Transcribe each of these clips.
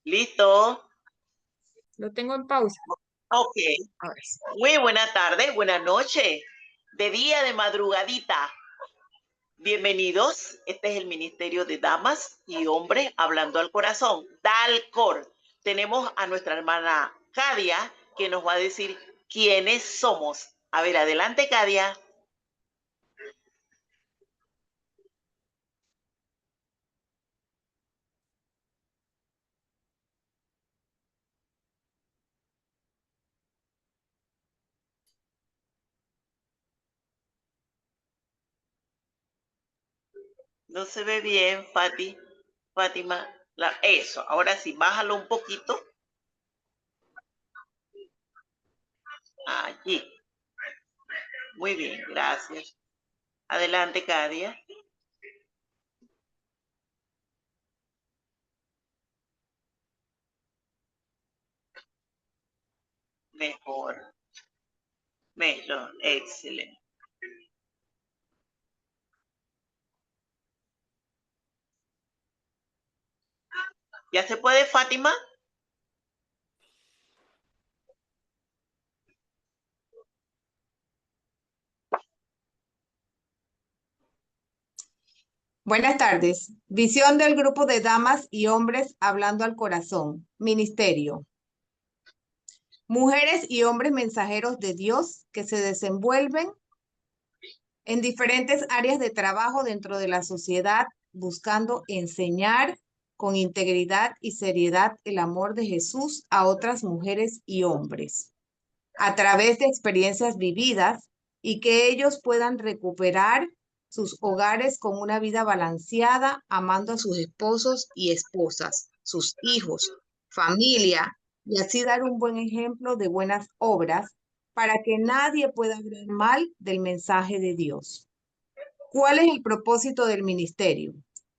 ¿Listo? Lo tengo en pausa. Ok. Ahora sí. Muy buena tarde, buena noche, de día, de madrugadita. Bienvenidos. Este es el Ministerio de Damas y Hombres Hablando al Corazón, DALCOR. Tenemos a nuestra hermana Cadia, que nos va a decir quiénes somos. A ver, adelante, Cadia. No se ve bien, Fátima. Eso, ahora sí, bájalo un poquito. Allí. Muy bien, gracias. Adelante, Cadia. Mejor. Mejor. Excelente. ¿Ya se puede, Fátima? Buenas tardes. Visión del grupo de damas y hombres hablando al corazón. Ministerio. Mujeres y hombres mensajeros de Dios que se desenvuelven en diferentes áreas de trabajo dentro de la sociedad, buscando enseñar con integridad y seriedad el amor de Jesús a otras mujeres y hombres, a través de experiencias vividas y que ellos puedan recuperar sus hogares con una vida balanceada, amando a sus esposos y esposas, sus hijos, familia, y así dar un buen ejemplo de buenas obras para que nadie pueda hablar mal del mensaje de Dios. ¿Cuál es el propósito del ministerio?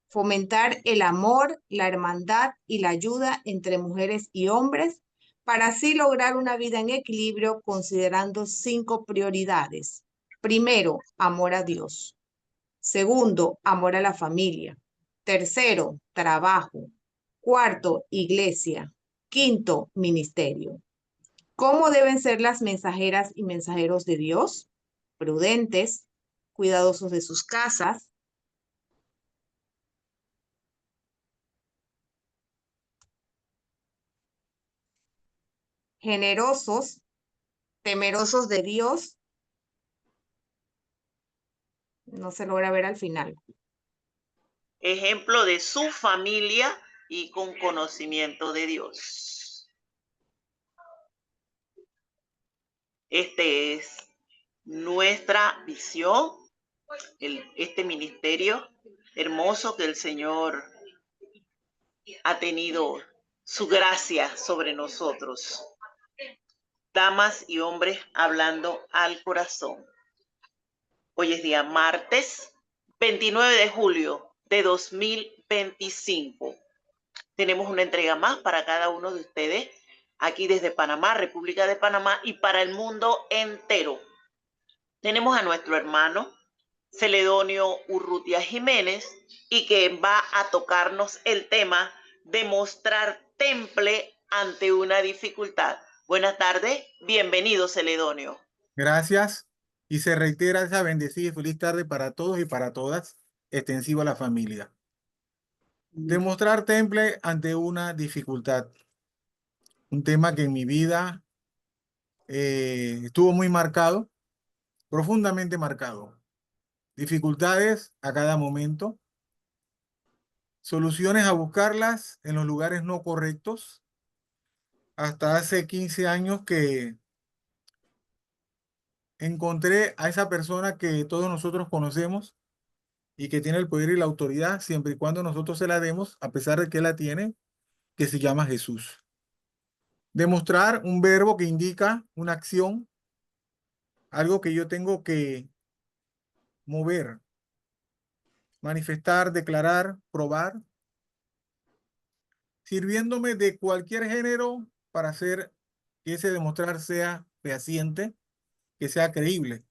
Fomentar el amor, la hermandad y la ayuda entre mujeres y hombres para así lograr una vida en equilibrio considerando 5 prioridades. Primero, amor a Dios. Segundo, amor a la familia. Tercero, trabajo. Cuarto, iglesia. Quinto, ministerio. ¿Cómo deben ser las mensajeras y mensajeros de Dios? Prudentes, cuidadosos de sus casas, generosos, temerosos de Dios. No se logra ver al final. Ejemplo de su familia y con conocimiento de Dios. Este es nuestra visión, este ministerio hermoso que el Señor ha tenido su gracia sobre nosotros. Damas y hombres hablando al corazón. Hoy es día martes 29 de julio de 2025. Tenemos una entrega más para cada uno de ustedes aquí desde Panamá, República de Panamá, y para el mundo entero. Tenemos a nuestro hermano Celedonio Urrutia Jiménez y que va a tocarnos el tema de mostrar temple ante una dificultad. Buenas tardes, bienvenido Celedonio. Gracias. Y se reitera esa bendecida y feliz tarde para todos y para todas, extensivo a la familia. Demostrar temple ante una dificultad. Un tema que en mi vida estuvo muy marcado, profundamente marcado. Dificultades a cada momento, soluciones a buscarlas en los lugares no correctos. Hasta hace 15 años que encontré a esa persona que todos nosotros conocemos y que tiene el poder y la autoridad siempre y cuando nosotros se la demos, a pesar de que la tiene, que se llama Jesús. Demostrar un verbo que indica una acción, algo que yo tengo que mover, manifestar, declarar, probar, sirviéndome de cualquier género para hacer que ese demostrar sea fehaciente, que sea creíble.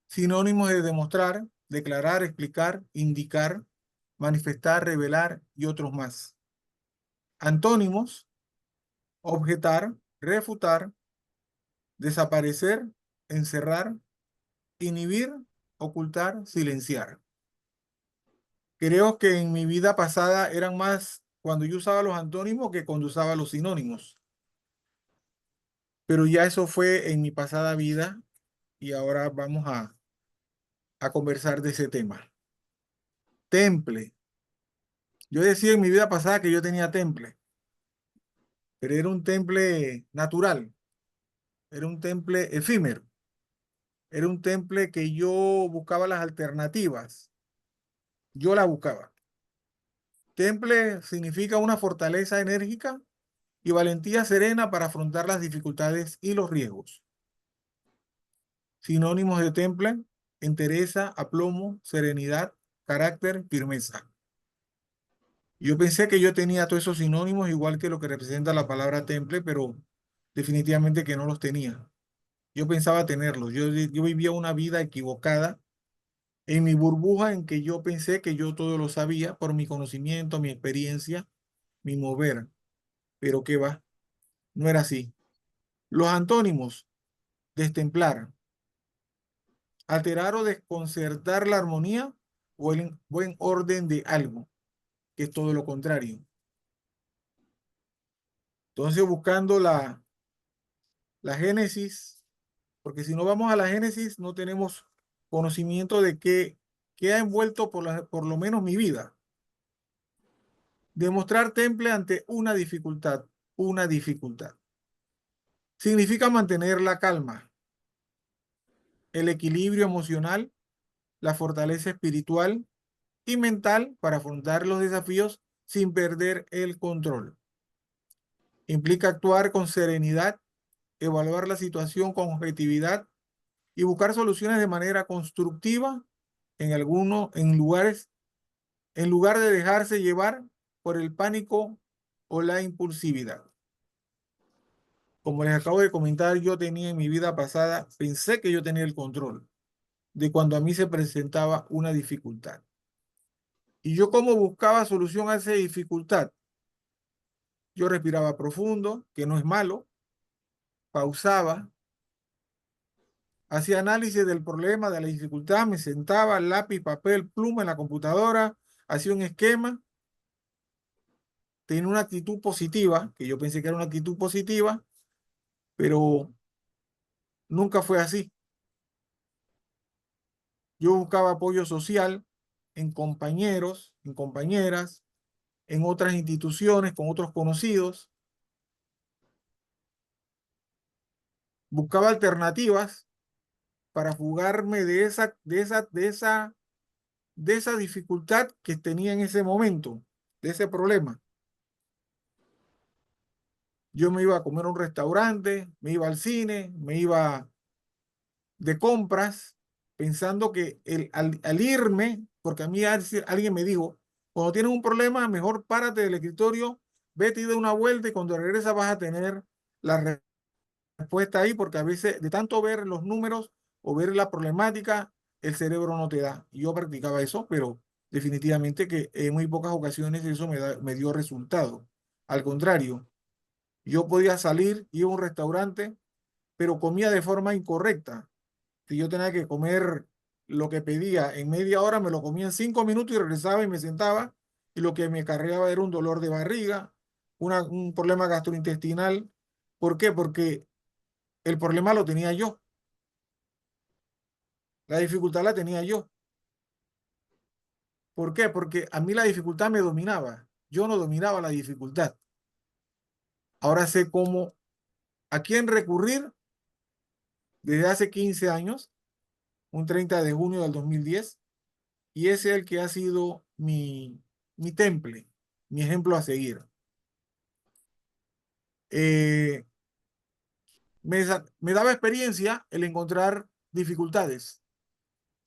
Sinónimos de demostrar, declarar, explicar, indicar, manifestar, revelar y otros más. Antónimos: objetar, refutar, desaparecer, encerrar, inhibir, ocultar, silenciar. Creo que en mi vida pasada eran más cuando yo usaba los antónimos que cuando usaba los sinónimos. Pero ya eso fue en mi pasada vida y ahora vamos a conversar de ese tema. Temple. Yo decía en mi vida pasada que yo tenía temple, pero era un temple natural, era un temple efímero, era un temple que yo buscaba las alternativas, yo la buscaba. Temple significa una fortaleza enérgica y valentía serena para afrontar las dificultades y los riesgos. Sinónimos de temple: entereza, aplomo, serenidad, carácter, firmeza. Yo pensé que yo tenía todos esos sinónimos igual que lo que representa la palabra temple, pero definitivamente que no los tenía. Yo pensaba tenerlos. Yo vivía una vida equivocada en mi burbuja en que yo pensé que yo todo lo sabía por mi conocimiento, mi experiencia, mi mover. Pero qué va, no era así. Los antónimos: destemplar, alterar o desconcertar la armonía o el buen orden de algo, que es todo lo contrario. Entonces, buscando la génesis, porque si no vamos a la génesis, no tenemos conocimiento de qué ha envuelto por lo menos mi vida. Demostrar temple ante una dificultad. Una dificultad. Significa mantener la calma, el equilibrio emocional, la fortaleza espiritual y mental para afrontar los desafíos sin perder el control. Implica actuar con serenidad, evaluar la situación con objetividad y buscar soluciones de manera constructiva en lugar de dejarse llevar por el pánico o la impulsividad. Como les acabo de comentar, yo tenía en mi vida pasada, pensé que yo tenía el control de cuando a mí se presentaba una dificultad. Y yo, como buscaba solución a esa dificultad, yo respiraba profundo, que no es malo, pausaba, hacía análisis del problema, de la dificultad, me sentaba, lápiz, papel, pluma en la computadora, hacía un esquema, tenía una actitud positiva, que yo pensé que era una actitud positiva, pero nunca fue así. Yo buscaba apoyo social en compañeros, en compañeras, en otras instituciones, con otros conocidos. Buscaba alternativas para fugarme de esa dificultad que tenía en ese momento, de ese problema. Yo me iba a comer a un restaurante, me iba al cine, me iba de compras, pensando que al irme, porque a mí alguien me dijo, cuando tienes un problema, mejor párate del escritorio, vete y da una vuelta y cuando regresas vas a tener la respuesta ahí, porque a veces de tanto ver los números o ver la problemática, el cerebro no te da. Y yo practicaba eso, pero definitivamente que en muy pocas ocasiones eso me dio resultado. Al contrario, yo podía salir, ir a un restaurante, pero comía de forma incorrecta. Si yo tenía que comer lo que pedía en media hora, me lo comía en 5 minutos y regresaba y me sentaba, y lo que me acarreaba era un dolor de barriga, un problema gastrointestinal. ¿Por qué? Porque el problema lo tenía yo, la dificultad la tenía yo. ¿Por qué? Porque a mí la dificultad me dominaba, yo no dominaba la dificultad. Ahora sé a quién recurrir desde hace 15 años, un 30 de junio del 2010, y ese es el que ha sido mi temple, mi ejemplo a seguir. Eh, me daba experiencia el encontrar dificultades.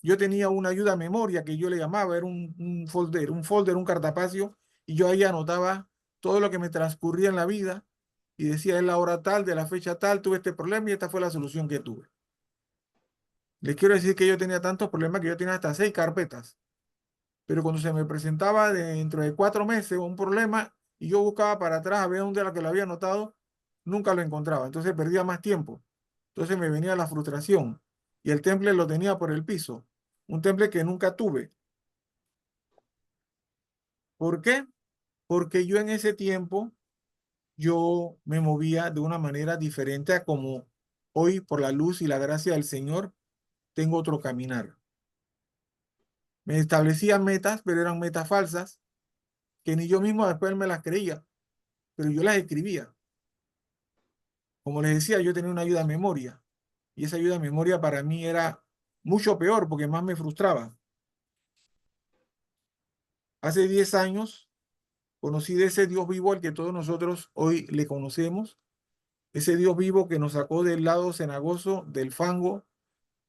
Yo tenía una ayuda a memoria que yo le llamaba, era un cartapacio, y yo ahí anotaba todo lo que me transcurría en la vida y decía, es la hora tal, de la fecha tal, tuve este problema y esta fue la solución que tuve. Les quiero decir que yo tenía tantos problemas que yo tenía hasta 6 carpetas Pero cuando se me presentaba dentro de 4 meses un problema y yo buscaba para atrás a ver dónde era que lo había anotado, nunca lo encontraba. Entonces perdía más tiempo. Entonces me venía la frustración. Y el temple lo tenía por el piso. Un temple que nunca tuve. ¿Por qué? Porque yo en ese tiempo, yo me movía de una manera diferente a como hoy, por la luz y la gracia del Señor, tengo otro caminar. Me establecía metas, pero eran metas falsas, que ni yo mismo después me las creía, pero yo las escribía. Como les decía, yo tenía una ayuda a memoria, y esa ayuda a memoria para mí era mucho peor porque más me frustraba. Hace 10 años conocí de ese Dios vivo al que todos nosotros hoy le conocemos, ese Dios vivo que nos sacó del lado cenagoso, del fango,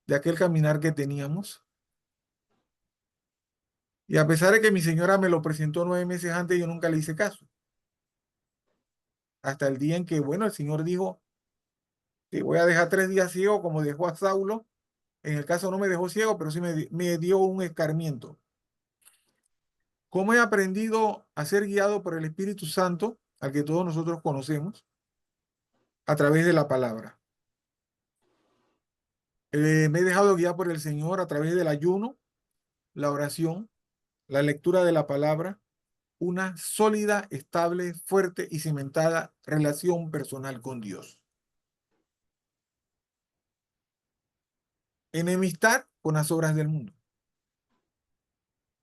de aquel caminar que teníamos. Y a pesar de que mi señora me lo presentó 9 meses antes, yo nunca le hice caso. Hasta el día en que, bueno, el Señor dijo que voy a dejar 3 días ciego como dejó a Saulo. En el caso no me dejó ciego, pero sí me dio un escarmiento. ¿Cómo he aprendido a ser guiado por el Espíritu Santo, al que todos nosotros conocemos? A través de la palabra. Me he dejado guiar por el Señor a través del ayuno, la oración, la lectura de la palabra, una sólida, estable, fuerte y cimentada relación personal con Dios. Enemistad con las obras del mundo.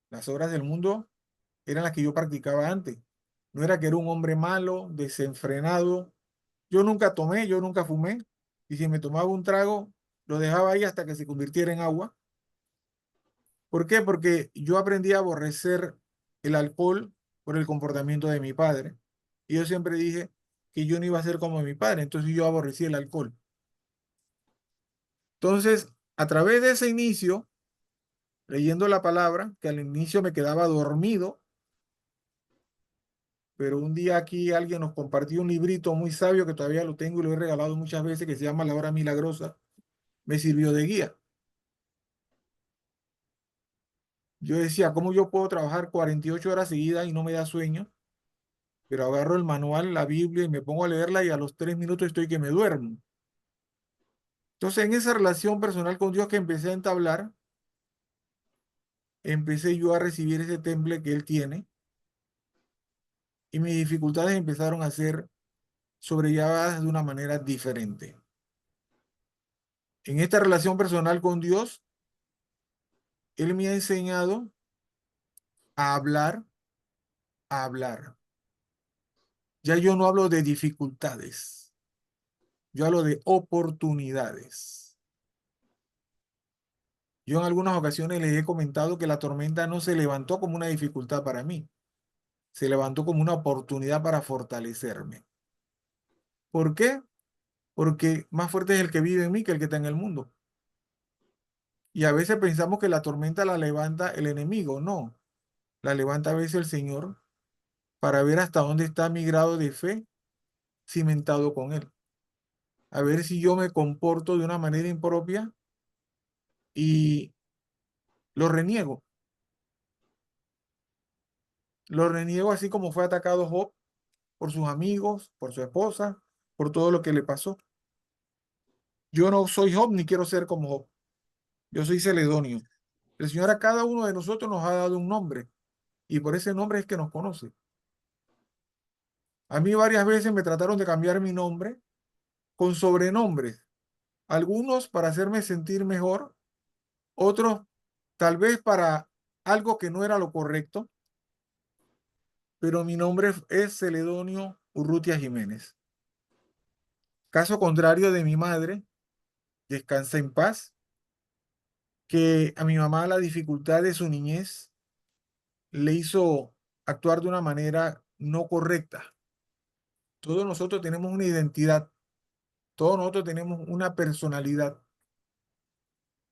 Las obras del mundo eran las que yo practicaba antes. No era que era un hombre malo, desenfrenado. Yo nunca tomé, yo nunca fumé. Y si me tomaba un trago, lo dejaba ahí hasta que se convirtiera en agua. ¿Por qué? Porque yo aprendí a aborrecer el alcohol por el comportamiento de mi padre. Y yo siempre dije que yo no iba a ser como mi padre, entonces yo aborrecí el alcohol. Entonces, a través de ese inicio, leyendo la palabra, que al inicio me quedaba dormido, pero un día aquí alguien nos compartió un librito muy sabio que todavía lo tengo y lo he regalado muchas veces, que se llama La Hora Milagrosa, me sirvió de guía. Yo decía, ¿cómo yo puedo trabajar 48 horas seguidas y no me da sueño? Pero agarro el manual, la Biblia y me pongo a leerla y a los 3 minutos estoy que me duermo. Entonces, en esa relación personal con Dios que empecé a entablar, empecé yo a recibir ese temple que Él tiene y mis dificultades empezaron a ser sobrellevadas de una manera diferente. En esta relación personal con Dios, Él me ha enseñado a hablar, a hablar. Ya yo no hablo de dificultades, yo hablo de oportunidades. Yo en algunas ocasiones les he comentado que la tormenta no se levantó como una dificultad para mí, se levantó como una oportunidad para fortalecerme. ¿Por qué? Porque más fuerte es el que vive en mí que el que está en el mundo. Y a veces pensamos que la tormenta la levanta el enemigo. No, la levanta a veces el Señor para ver hasta dónde está mi grado de fe cimentado con Él. A ver si yo me comporto de una manera impropia y lo reniego. Lo reniego así como fue atacado Job por sus amigos, por su esposa, por todo lo que le pasó. Yo no soy Job ni quiero ser como Job. Yo soy Celedonio. El Señor a cada uno de nosotros nos ha dado un nombre y por ese nombre es que nos conoce. A mí varias veces me trataron de cambiar mi nombre con sobrenombres, algunos para hacerme sentir mejor, otros tal vez para algo que no era lo correcto, pero mi nombre es Celedonio Urrutia Jiménez. Caso contrario de mi madre, descansa en paz, que a mi mamá la dificultad de su niñez le hizo actuar de una manera no correcta. Todos nosotros tenemos una identidad, todos nosotros tenemos una personalidad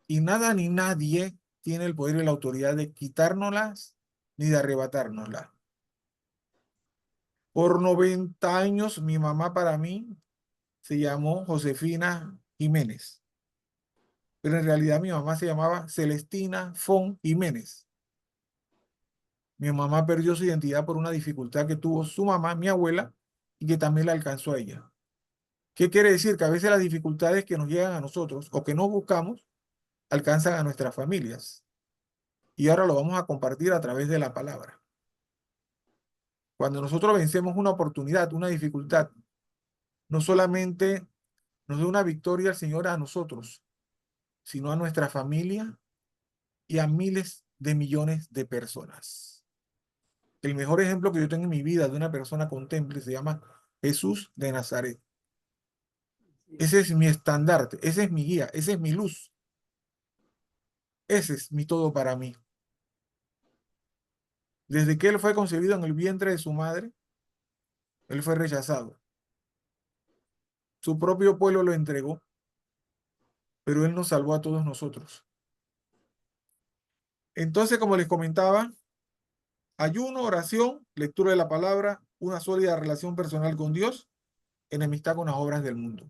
y nada ni nadie tiene el poder y la autoridad de quitárnoslas ni de arrebatárnoslas. Por 90 años mi mamá para mí se llamó Josefina Jiménez, pero en realidad mi mamá se llamaba Celestina Fon Jiménez. Mi mamá perdió su identidad por una dificultad que tuvo su mamá, mi abuela, y que también la alcanzó a ella. ¿Qué quiere decir? Que a veces las dificultades que nos llegan a nosotros o que no buscamos alcanzan a nuestras familias. Y ahora lo vamos a compartir a través de la palabra. Cuando nosotros vencemos una oportunidad, una dificultad, no solamente nos da una victoria el Señor a nosotros, sino a nuestra familia y a miles de millones de personas. El mejor ejemplo que yo tengo en mi vida de una persona con temple se llama Jesús de Nazaret. Ese es mi estandarte, ese es mi guía, ese es mi luz, ese es mi todo para mí. Desde que él fue concebido en el vientre de su madre, él fue rechazado. Su propio pueblo lo entregó, pero él nos salvó a todos nosotros. Entonces, como les comentaba, ayuno, oración, lectura de la palabra, una sólida relación personal con Dios, enemistad con las obras del mundo.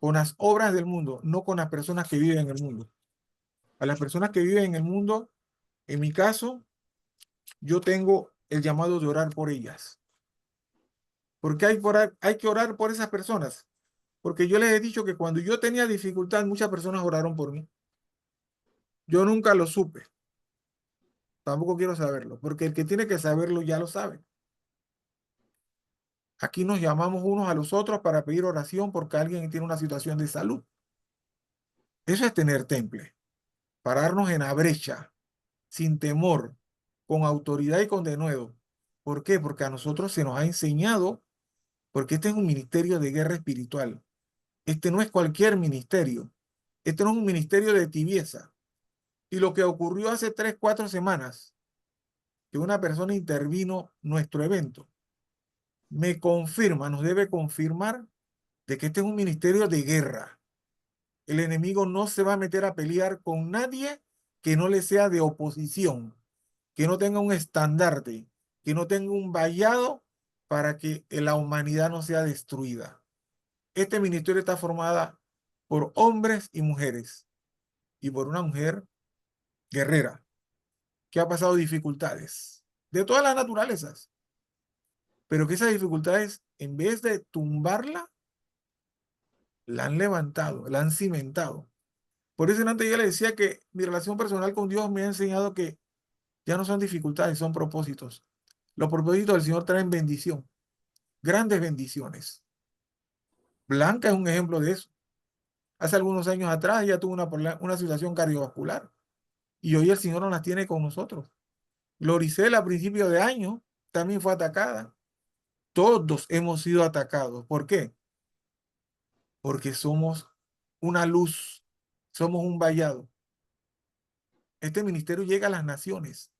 Con las obras del mundo, no con las personas que viven en el mundo. A las personas que viven en el mundo, en mi caso, yo tengo el llamado de orar por ellas. Porque hay que orar por esas personas. Porque yo les he dicho que cuando yo tenía dificultad, muchas personas oraron por mí. Yo nunca lo supe. Tampoco quiero saberlo, porque el que tiene que saberlo ya lo sabe. Aquí nos llamamos unos a los otros para pedir oración porque alguien tiene una situación de salud. Eso es tener temple. Pararnos en la brecha, sin temor, con autoridad y con denuedo. ¿Por qué? Porque a nosotros se nos ha enseñado, porque este es un ministerio de guerra espiritual. Este no es cualquier ministerio. Este no es un ministerio de tibieza. Y lo que ocurrió hace 3, 4 semanas, que una persona intervino nuestro evento, me confirma, nos debe confirmar de que este es un ministerio de guerra. El enemigo no se va a meter a pelear con nadie que no le sea de oposición, que no tenga un estandarte, que no tenga un vallado para que la humanidad no sea destruida. Este ministerio está formado por hombres y mujeres, y por una mujer guerrera que ha pasado dificultades de todas las naturalezas, pero que esas dificultades, en vez de tumbarla, la han levantado, la han cimentado. Por eso antes yo le decía que mi relación personal con Dios me ha enseñado que ya no son dificultades, son propósitos. Los propósitos del Señor traen bendición, grandes bendiciones. Blanca es un ejemplo de eso. Hace algunos años atrás ella tuvo una situación cardiovascular y hoy el Señor no las tiene con nosotros. Loricela a principio de año también fue atacada. Todos hemos sido atacados. ¿Por qué? Porque somos una luz, somos un vallado. Este ministerio llega a las naciones.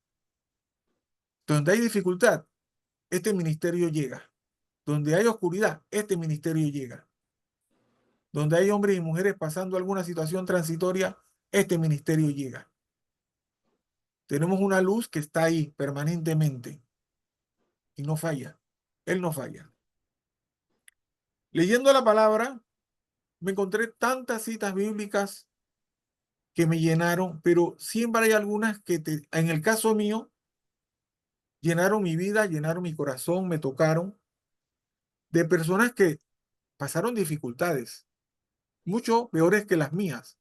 Donde hay dificultad, este ministerio llega. Donde hay oscuridad, este ministerio llega. Donde hay hombres y mujeres pasando alguna situación transitoria, este ministerio llega. Tenemos una luz que está ahí permanentemente y no falla. Él no falla. Leyendo la palabra, me encontré tantas citas bíblicas que me llenaron, pero siempre hay algunas que en el caso mío, llenaron mi vida, llenaron mi corazón, me tocaron, de personas que pasaron dificultades, mucho peores que las mías.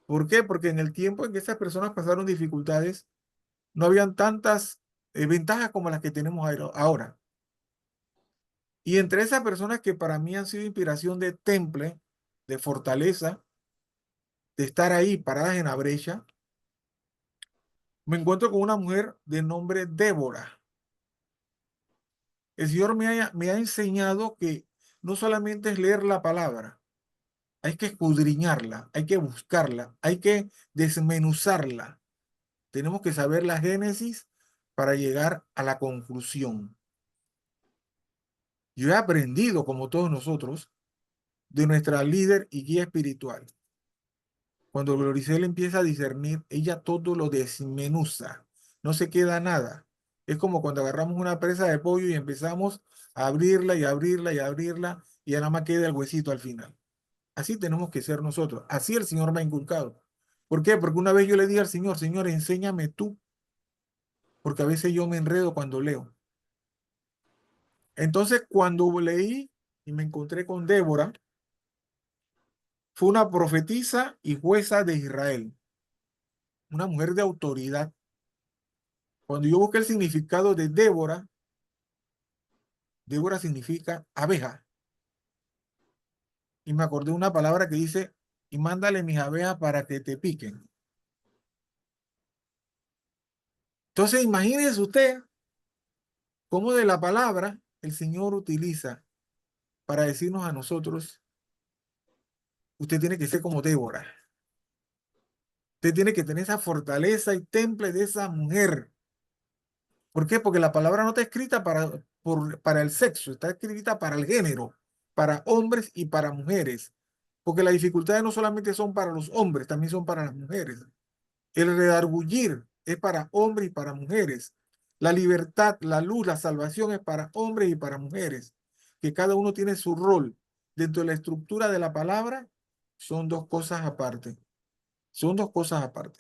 ¿Por qué? Porque en el tiempo en que esas personas pasaron dificultades, no habían tantas ventajas como las que tenemos ahora. Y entre esas personas que para mí han sido inspiración de temple, de fortaleza, de estar ahí paradas en la brecha, me encuentro con una mujer de nombre Débora. El Señor me ha enseñado que no solamente es leer la palabra, hay que escudriñarla, hay que buscarla, hay que desmenuzarla. Tenemos que saber la génesis para llegar a la conclusión. Yo he aprendido, como todos nosotros, de nuestra líder y guía espiritual. Cuando Gloricel empieza a discernir, ella todo lo desmenuza, no se queda nada. Es como cuando agarramos una presa de pollo y empezamos a abrirla y abrirla y abrirla y ya nada más queda el huesito al final. Así tenemos que ser nosotros. Así el Señor me ha inculcado. ¿Por qué? Porque una vez yo le dije al Señor, Señor, enséñame tú. porque a veces yo me enredo cuando leo. Entonces, cuando leí y me encontré con Débora, fue una profetisa y jueza de Israel, una mujer de autoridad. Cuando yo busqué el significado de Débora, Débora significa abeja. Y me acordé de una palabra que dice, y mándale mis abejas para que te piquen. Entonces, imagínese usted cómo de la palabra el Señor utiliza para decirnos a nosotros, usted tiene que ser como Débora. Usted tiene que tener esa fortaleza y temple de esa mujer. ¿Por qué? Porque la palabra no está escrita para el sexo, está escrita para el género, para hombres y para mujeres. Porque las dificultades no solamente son para los hombres, también son para las mujeres. El redargullir es para hombres y para mujeres. La libertad, la luz, la salvación es para hombres y para mujeres. Que cada uno tiene su rol. Dentro de la estructura de la palabra, son dos cosas aparte. Son dos cosas aparte.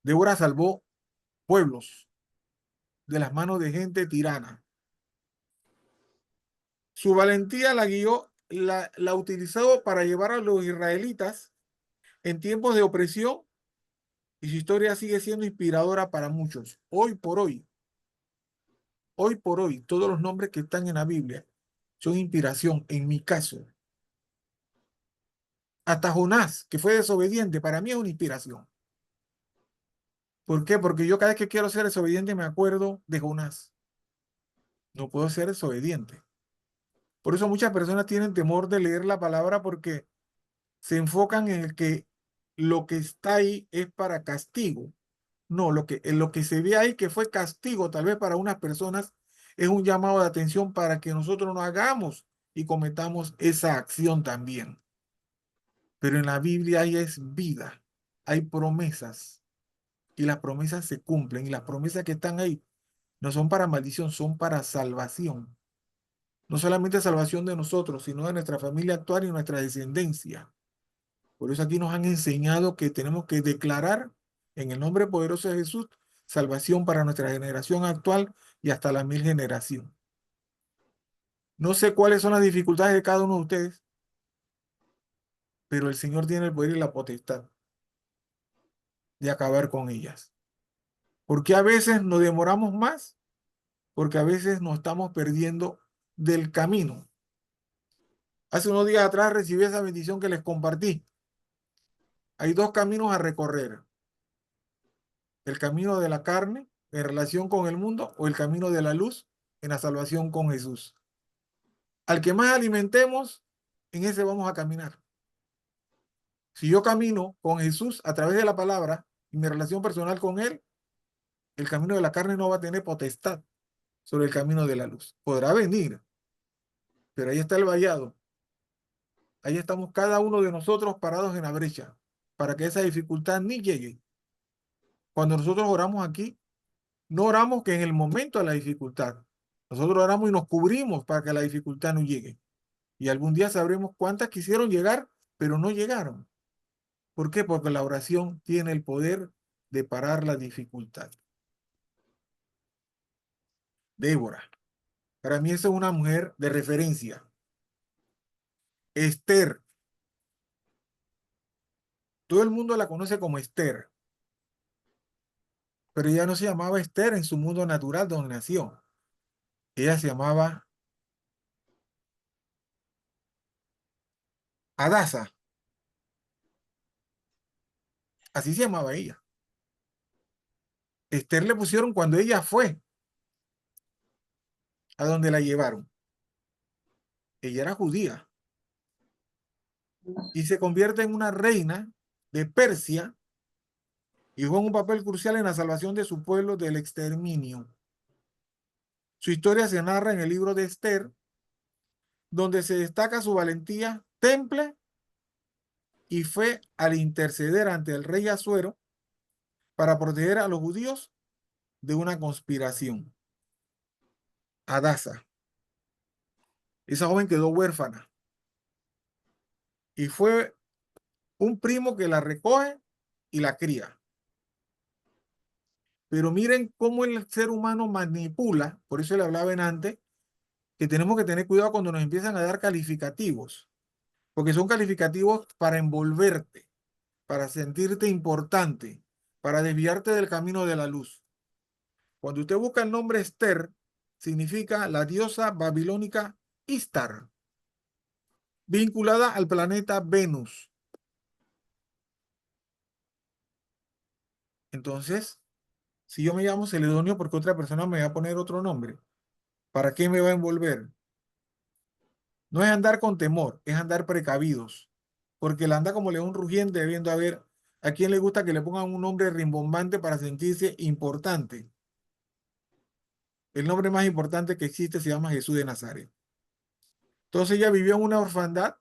Débora salvó pueblos de las manos de gente tirana. Su valentía la guió, la utilizó para llevar a los israelitas en tiempos de opresión y su historia sigue siendo inspiradora para muchos. Hoy por hoy, todos los nombres que están en la Biblia son inspiración, en mi caso. Hasta Jonás, que fue desobediente, para mí es una inspiración. ¿Por qué? Porque yo cada vez que quiero ser desobediente me acuerdo de Jonás. No puedo ser desobediente. Por eso muchas personas tienen temor de leer la palabra porque se enfocan en el que lo que está ahí es para castigo. No, en lo que se ve ahí que fue castigo tal vez para unas personas es un llamado de atención para que nosotros no hagamos y cometamos esa acción también. Pero en la Biblia ahí es vida, hay promesas y las promesas se cumplen y las promesas que están ahí no son para maldición, son para salvación. No solamente salvación de nosotros, sino de nuestra familia actual y nuestra descendencia. Por eso aquí nos han enseñado que tenemos que declarar en el nombre poderoso de Jesús salvación para nuestra generación actual y hasta la 1000 generación. No sé cuáles son las dificultades de cada uno de ustedes, pero el Señor tiene el poder y la potestad de acabar con ellas. ¿Por qué a veces nos demoramos más? Porque a veces nos estamos perdiendo del camino. Hace unos días atrás recibí esa bendición que les compartí. Hay dos caminos a recorrer. El camino de la carne en relación con el mundo o el camino de la luz en la salvación con Jesús. Al que más alimentemos, en ese vamos a caminar. Si yo camino con Jesús a través de la palabra y mi relación personal con Él, el camino de la carne no va a tener potestad sobre el camino de la luz. Podrá venir, pero ahí está el vallado. Ahí estamos cada uno de nosotros parados en la brecha para que esa dificultad ni llegue. Cuando nosotros oramos aquí, no oramos que en el momento de la dificultad. Nosotros oramos y nos cubrimos para que la dificultad no llegue. Y algún día sabremos cuántas quisieron llegar, pero no llegaron. ¿Por qué? Porque la oración tiene el poder de parar la dificultad. Débora. Para mí esa es una mujer de referencia. Esther. Todo el mundo la conoce como Esther, pero ella no se llamaba Esther en su mundo natural donde nació. Ella se llamaba Adasa. Así se llamaba ella. Esther le pusieron cuando ella fue a donde la llevaron. Ella era judía y se convierte en una reina de Persia y juega un papel crucial en la salvación de su pueblo del exterminio. Su historia se narra en el libro de Esther, donde se destaca su valentía, temple y fe al interceder ante el rey Asuero para proteger a los judíos de una conspiración. Adasa. Esa joven quedó huérfana y fue un primo que la recoge y la cría. Pero miren cómo el ser humano manipula, por eso le hablaba en antes, que tenemos que tener cuidado cuando nos empiezan a dar calificativos, porque son calificativos para envolverte, para sentirte importante, para desviarte del camino de la luz. Cuando usted busca el nombre Esther, significa la diosa babilónica Istar, vinculada al planeta Venus. Entonces, si yo me llamo Celedonio, ¿por qué otra persona me va a poner otro nombre? ¿Para qué me va a envolver? No es andar con temor, es andar precavidos, porque él anda como león rugiente viendo a ver a quién le gusta que le pongan un nombre rimbombante para sentirse importante. El nombre más importante que existe se llama Jesús de Nazaret. Entonces ella vivió en una orfandad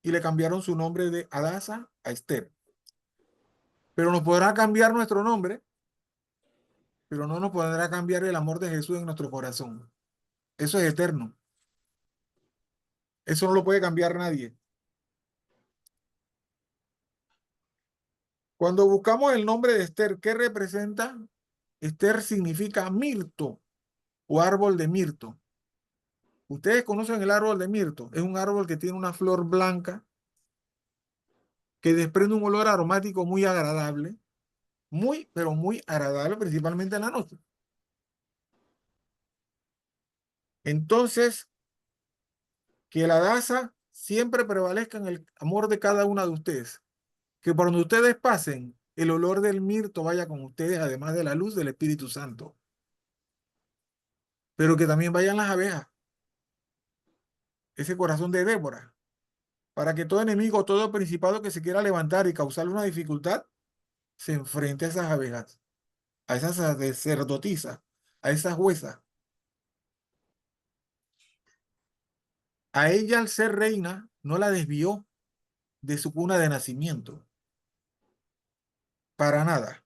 y le cambiaron su nombre de Adasa a Esther. Pero nos podrá cambiar nuestro nombre, pero no nos podrá cambiar el amor de Jesús en nuestro corazón. Eso es eterno. Eso no lo puede cambiar nadie. Cuando buscamos el nombre de Esther, ¿qué representa? Esther significa mirto o árbol de mirto. Ustedes conocen el árbol de mirto. Es un árbol que tiene una flor blanca que desprende un olor aromático muy agradable. Muy, pero muy agradable, principalmente en la noche. Entonces, que la daza siempre prevalezca en el amor de cada una de ustedes. Que por donde ustedes pasen, el olor del mirto vaya con ustedes, además de la luz del Espíritu Santo. Pero que también vayan las abejas, ese corazón de Débora, para que todo enemigo, todo principado que se quiera levantar y causarle una dificultad, se enfrente a esas abejas, a esas sacerdotisas, a esas juezas. A ella, al ser reina, no la desvió de su cuna de nacimiento, para nada.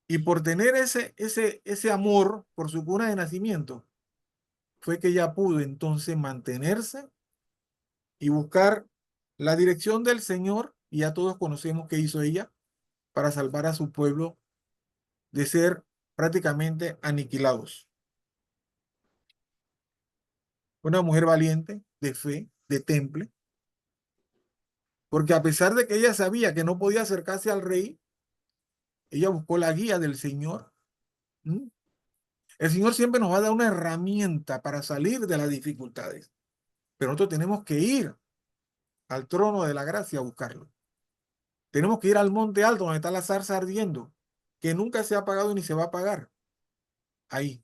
Y por tener ese amor por su cuna de nacimiento, fue que ella pudo entonces mantenerse y buscar la dirección del Señor, y ya todos conocemos qué hizo ella para salvar a su pueblo de ser prácticamente aniquilados. Una mujer valiente, de fe, de temple, porque a pesar de que ella sabía que no podía acercarse al rey, ella buscó la guía del Señor. ¿Mm? El Señor siempre nos va a dar una herramienta para salir de las dificultades, pero nosotros tenemos que ir al trono de la gracia a buscarlo. Tenemos que ir al monte alto donde está la zarza ardiendo, que nunca se ha apagado ni se va a apagar. Ahí.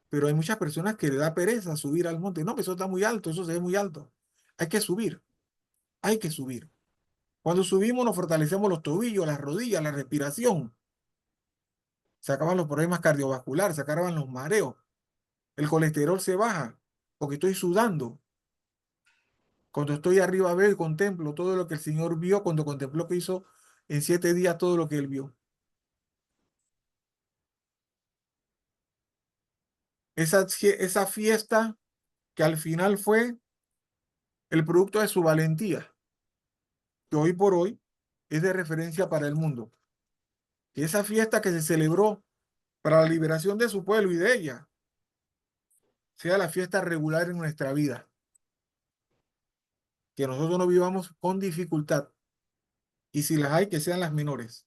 Pero hay muchas personas que le da pereza subir al monte. No, pues eso está muy alto, eso se ve muy alto. Hay que subir, hay que subir. Cuando subimos nos fortalecemos los tobillos, las rodillas, la respiración. Se acaban los problemas cardiovasculares, se acaban los mareos. El colesterol se baja porque estoy sudando. Cuando estoy arriba veo y contemplo todo lo que el Señor vio cuando contempló que hizo en 7 días todo lo que Él vio. Esa fiesta que al final fue el producto de su valentía, que hoy por hoy es de referencia para el mundo. Que esa fiesta que se celebró para la liberación de su pueblo y de ella, sea la fiesta regular en nuestra vida. Que nosotros no vivamos con dificultad, y si las hay, que sean las menores.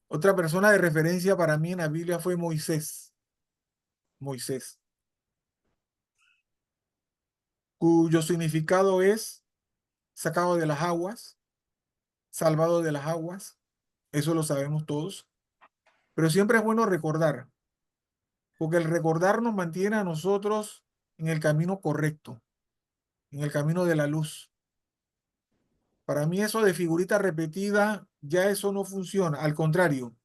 Otra persona de referencia para mí en la Biblia fue Moisés. Moisés, cuyo significado es sacado de las aguas, salvado de las aguas. Eso lo sabemos todos. Pero siempre es bueno recordar, porque el recordar nos mantiene a nosotros en el camino correcto, en el camino de la luz. Para mí eso de figurita repetida, ya eso no funciona. Al contrario,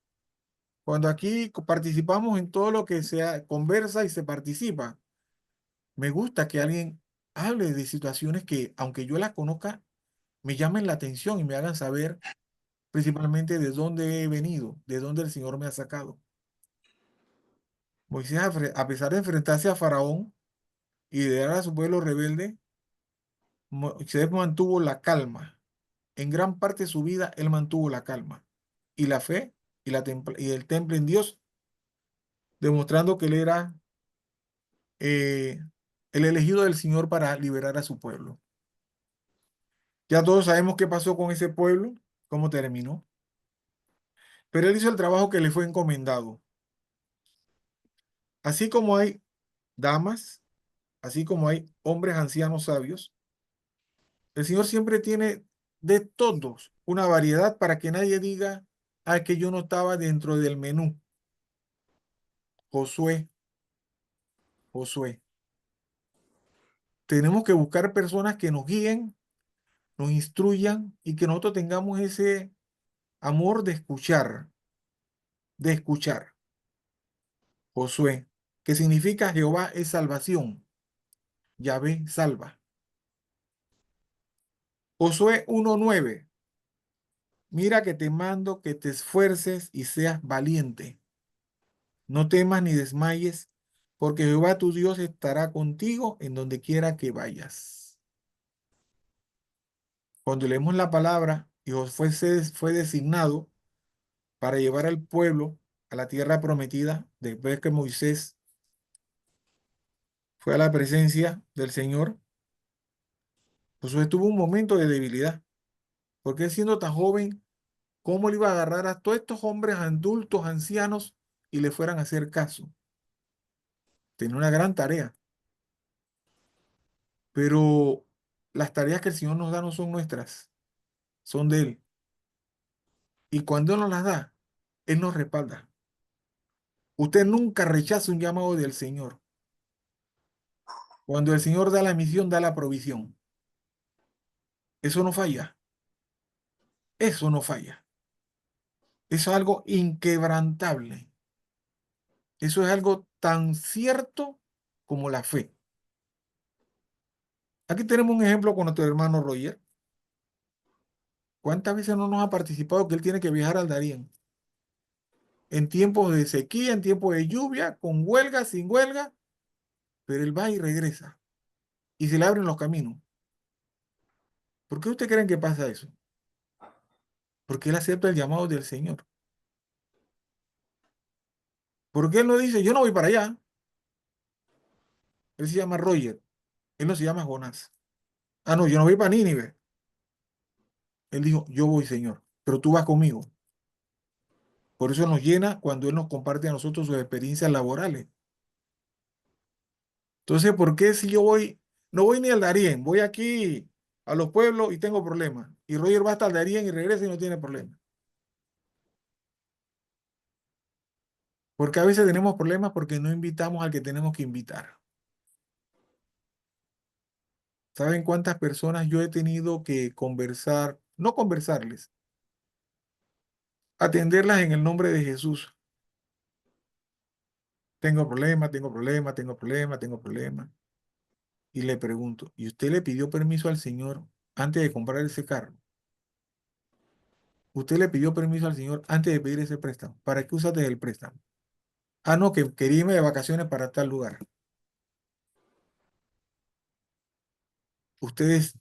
cuando aquí participamos en todo lo que se conversa y se participa, me gusta que alguien hable de situaciones que, aunque yo las conozca, me llamen la atención y me hagan saber principalmente de dónde he venido, de dónde el Señor me ha sacado. Moisés, a pesar de enfrentarse a Faraón y de dar a su pueblo rebelde, Moisés mantuvo la calma. En gran parte de su vida, él mantuvo la calma y la fe y el temple en Dios, demostrando que él era el elegido del Señor para liberar a su pueblo. Ya todos sabemos qué pasó con ese pueblo, cómo terminó. Pero él hizo el trabajo que le fue encomendado. Así como hay damas, así como hay hombres ancianos sabios, el Señor siempre tiene de todos una variedad para que nadie diga, ah, que yo no estaba dentro del menú. Josué, Josué. Tenemos que buscar personas que nos guíen, nos instruyan y que nosotros tengamos ese amor de escuchar, de escuchar. Josué, que significa Jehová es salvación. Yahvé salva. Josué 1:9. Mira que te mando que te esfuerces y seas valiente. No temas ni desmayes, porque Jehová tu Dios estará contigo en donde quiera que vayas. Cuando leemos la palabra, y Josué fue designado para llevar al pueblo a la tierra prometida, después que Moisés fue a la presencia del Señor, Josué tuvo un momento de debilidad, porque él siendo tan joven, ¿cómo le iba a agarrar a todos estos hombres adultos, ancianos, y le fueran a hacer caso? Tenía una gran tarea, pero las tareas que el Señor nos da no son nuestras, son de Él. Y cuando Él nos las da, Él nos respalda. Usted nunca rechaza un llamado del Señor. Cuando el Señor da la misión, da la provisión. Eso no falla. Eso no falla. Eso es algo inquebrantable. Eso es algo tan cierto como la fe. Aquí tenemos un ejemplo con nuestro hermano Roger. ¿Cuántas veces no nos ha participado que él tiene que viajar al Darién? En tiempos de sequía, en tiempos de lluvia, con huelga, sin huelga, pero él va y regresa y se le abren los caminos. ¿Por qué ustedes creen que pasa eso? Porque él acepta el llamado del Señor. Porque él no dice, yo no voy para allá. Él se llama Roger, él no se llama Jonás. Ah, no, yo no voy para Nínive. Él dijo, yo voy, Señor, pero tú vas conmigo. Por eso nos llena cuando él nos comparte a nosotros sus experiencias laborales. Entonces, ¿por qué si yo voy, no voy ni al Darién, voy aquí a los pueblos y tengo problemas? Y Roger va hasta el Darién y regresa y no tiene problemas. Porque a veces tenemos problemas porque no invitamos al que tenemos que invitar. ¿Saben cuántas personas yo he tenido que conversar, no conversarles, atenderlas en el nombre de Jesús? Tengo problemas, tengo problemas, tengo problemas, tengo problemas. Y le pregunto, ¿y usted le pidió permiso al Señor antes de comprar ese carro? ¿Usted le pidió permiso al Señor antes de pedir ese préstamo? ¿Para qué usaste el préstamo? Ah, no, que quería irme de vacaciones para tal lugar.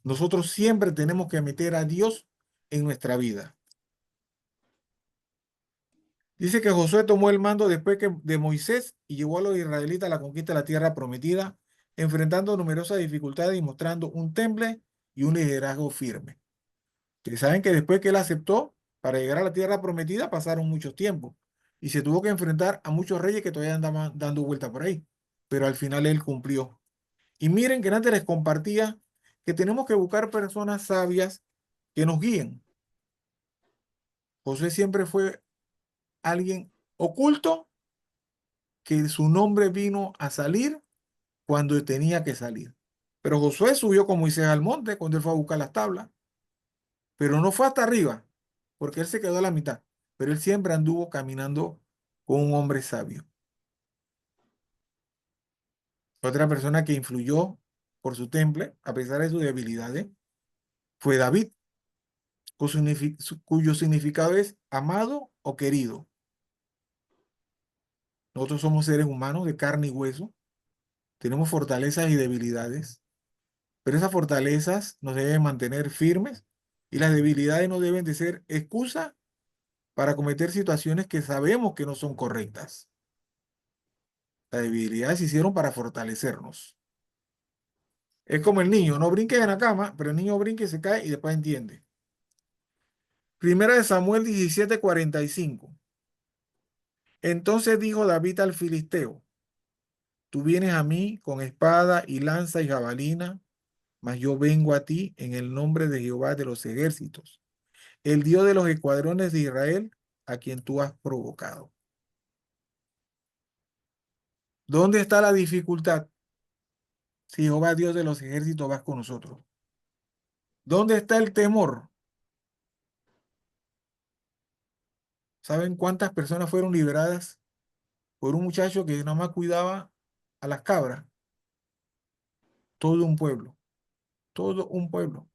Nosotros siempre tenemos que meter a Dios en nuestra vida. Dice que Josué tomó el mando después de Moisés y llevó a los israelitas a la conquista de la tierra prometida, enfrentando numerosas dificultades y mostrando un temple y un liderazgo firme. Ustedes saben que después que él aceptó para llegar a la tierra prometida pasaron muchos tiempos y se tuvo que enfrentar a muchos reyes que todavía andaban dando vuelta por ahí, pero al final él cumplió. Y miren que antes les compartía que tenemos que buscar personas sabias que nos guíen. José siempre fue alguien oculto que su nombre vino a salir cuando tenía que salir. Pero Josué subió con Moisés al monte cuando él fue a buscar las tablas, pero no fue hasta arriba, porque él se quedó a la mitad, pero él siempre anduvo caminando con un hombre sabio. Otra persona que influyó por su temple, a pesar de sus debilidades, fue David, cuyo significado es amado o querido. Nosotros somos seres humanos de carne y hueso, tenemos fortalezas y debilidades, pero esas fortalezas nos deben mantener firmes y las debilidades no deben de ser excusa para cometer situaciones que sabemos que no son correctas. Las debilidades se hicieron para fortalecernos. Es como el niño, no brinques en la cama, pero el niño brinca y se cae y después entiende. Primera de Samuel 17:45. Entonces dijo David al filisteo: Tú vienes a mí con espada y lanza y jabalina, mas yo vengo a ti en el nombre de Jehová de los ejércitos, el Dios de los escuadrones de Israel, a quien tú has provocado. ¿Dónde está la dificultad? Si Jehová Dios de los ejércitos va con nosotros. ¿Dónde está el temor? ¿Saben cuántas personas fueron liberadas por un muchacho que nada más cuidaba a las cabras? Todo un pueblo, todo un pueblo.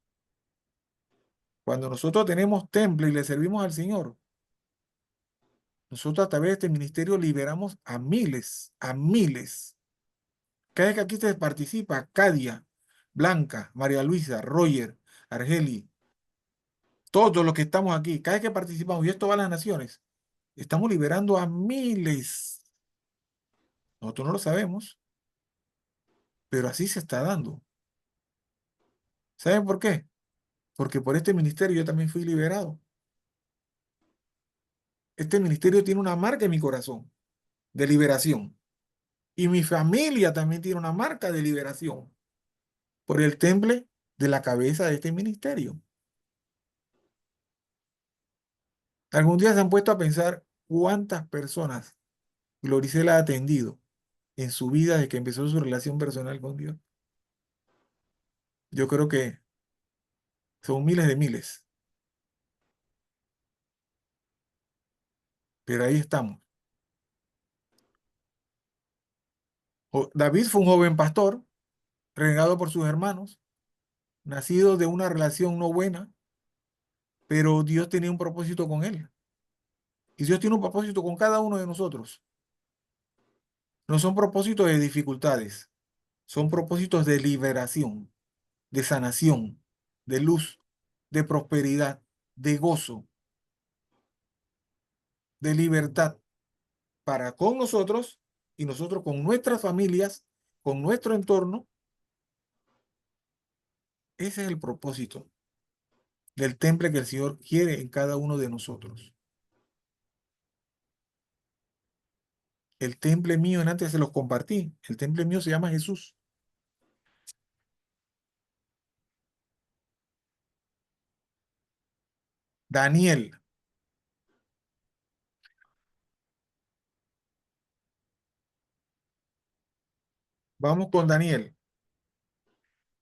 Cuando nosotros tenemos templo y le servimos al Señor, nosotros a través de este ministerio liberamos a miles, a miles. Cada vez que aquí se participa, Cadia, Blanca, María Luisa, Roger, Argeli, todos los que estamos aquí, cada vez que participamos, y esto va a las naciones, estamos liberando a miles. Nosotros no lo sabemos, pero así se está dando. ¿Saben por qué? Porque por este ministerio yo también fui liberado. Este ministerio tiene una marca en mi corazón de liberación. Y mi familia también tiene una marca de liberación por el temple de la cabeza de este ministerio. ¿Algún día se han puesto a pensar cuántas personas Gloricela ha atendido en su vida desde que empezó su relación personal con Dios? Yo creo que son miles de miles, pero ahí estamos. David fue un joven pastor, renegado por sus hermanos, nacido de una relación no buena, pero Dios tenía un propósito con él. Y Dios tiene un propósito con cada uno de nosotros. No son propósitos de dificultades, son propósitos de liberación, de sanación, de luz, de prosperidad, de gozo, de libertad para con nosotros y nosotros con nuestras familias, con nuestro entorno. Ese es el propósito del temple que el Señor quiere en cada uno de nosotros. El temple mío, en antes se los compartí, el temple mío se llama Jesús. Daniel. Vamos con Daniel,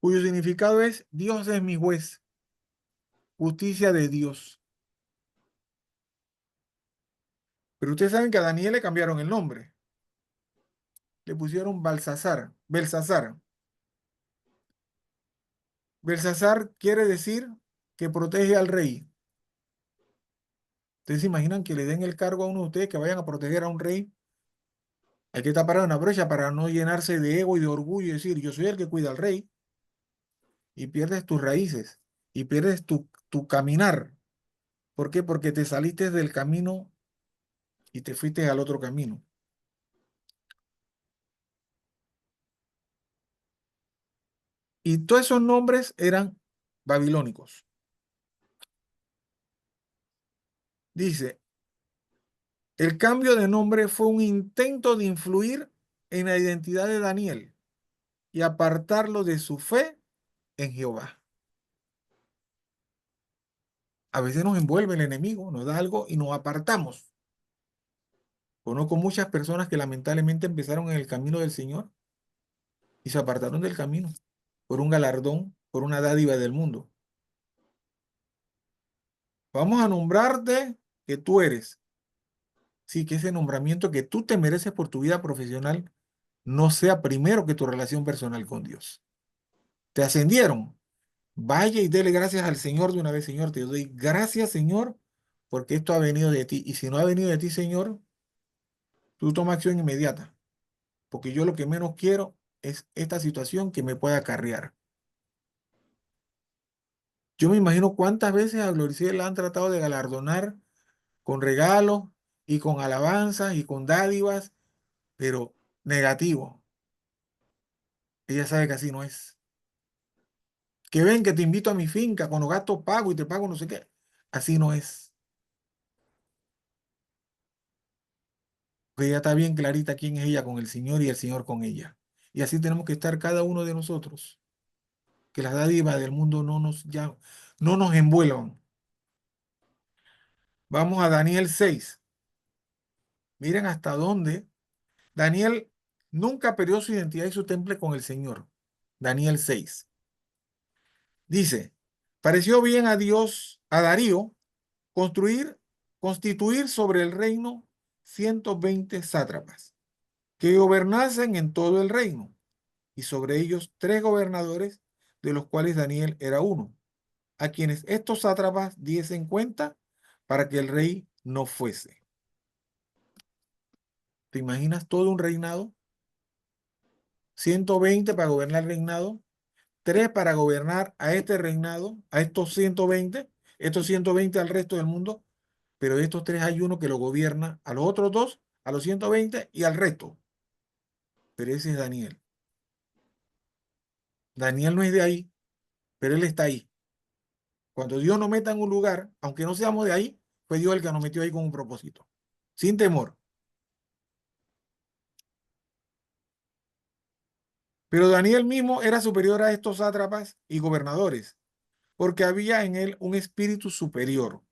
cuyo significado es: Dios es mi juez, justicia de Dios. Pero ustedes saben que a Daniel le cambiaron el nombre. Le pusieron Balsasar, Belsasar. Belsasar quiere decir que protege al rey. ¿Ustedes se imaginan que le den el cargo a uno de ustedes que vayan a proteger a un rey? Hay que tapar una brecha para no llenarse de ego y de orgullo y decir: yo soy el que cuida al rey. Y pierdes tus raíces y pierdes tu caminar. ¿Por qué? Porque te saliste del camino y te fuiste al otro camino. Y todos esos nombres eran babilónicos. Dice, el cambio de nombre fue un intento de influir en la identidad de Daniel y apartarlo de su fe en Jehová. A veces nos envuelve el enemigo, nos da algo y nos apartamos. Conozco muchas personas que lamentablemente empezaron en el camino del Señor y se apartaron del camino por un galardón, por una dádiva del mundo. Vamos a nombrarte que tú eres. Sí, que ese nombramiento que tú te mereces por tu vida profesional no sea primero que tu relación personal con Dios. Te ascendieron. Vaya y dele gracias al Señor de una vez: Señor, te doy gracias, Señor, porque esto ha venido de ti. Y si no ha venido de ti, Señor, tú toma acción inmediata, porque yo lo que menos quiero es esta situación que me pueda acarrear. Yo me imagino cuántas veces a Gloricel la han tratado de galardonar con regalos y con alabanzas y con dádivas, pero negativo. Ella sabe que así no es. Que ven que te invito a mi finca, con los gastos pago y te pago no sé qué. Así no es. Porque ella está bien clarita quién es ella con el Señor y el Señor con ella. Y así tenemos que estar cada uno de nosotros. Que las dádivas del mundo no nos envuelvan. Vamos a Daniel 6. Miren hasta dónde Daniel nunca perdió su identidad y su temple con el Señor. Daniel 6. Dice, pareció bien a Dios, a Darío, constituir sobre el reino 120 sátrapas, que gobernasen en todo el reino, y sobre ellos 3 gobernadores, de los cuales Daniel era uno, a quienes estos sátrapas diesen cuenta para que el rey no fuese. ¿Te imaginas todo un reinado? 120 para gobernar el reinado, 3 para gobernar a este reinado, a estos 120 al resto del mundo, pero de estos 3 hay uno que lo gobierna a los otros 2, a los 120 y al resto. Pero ese es Daniel. Daniel no es de ahí, pero él está ahí. Cuando Dios nos meta en un lugar, aunque no seamos de ahí, fue Dios el que nos metió ahí con un propósito, sin temor. Pero Daniel mismo era superior a estos sátrapas y gobernadores, porque había en él un espíritu superior.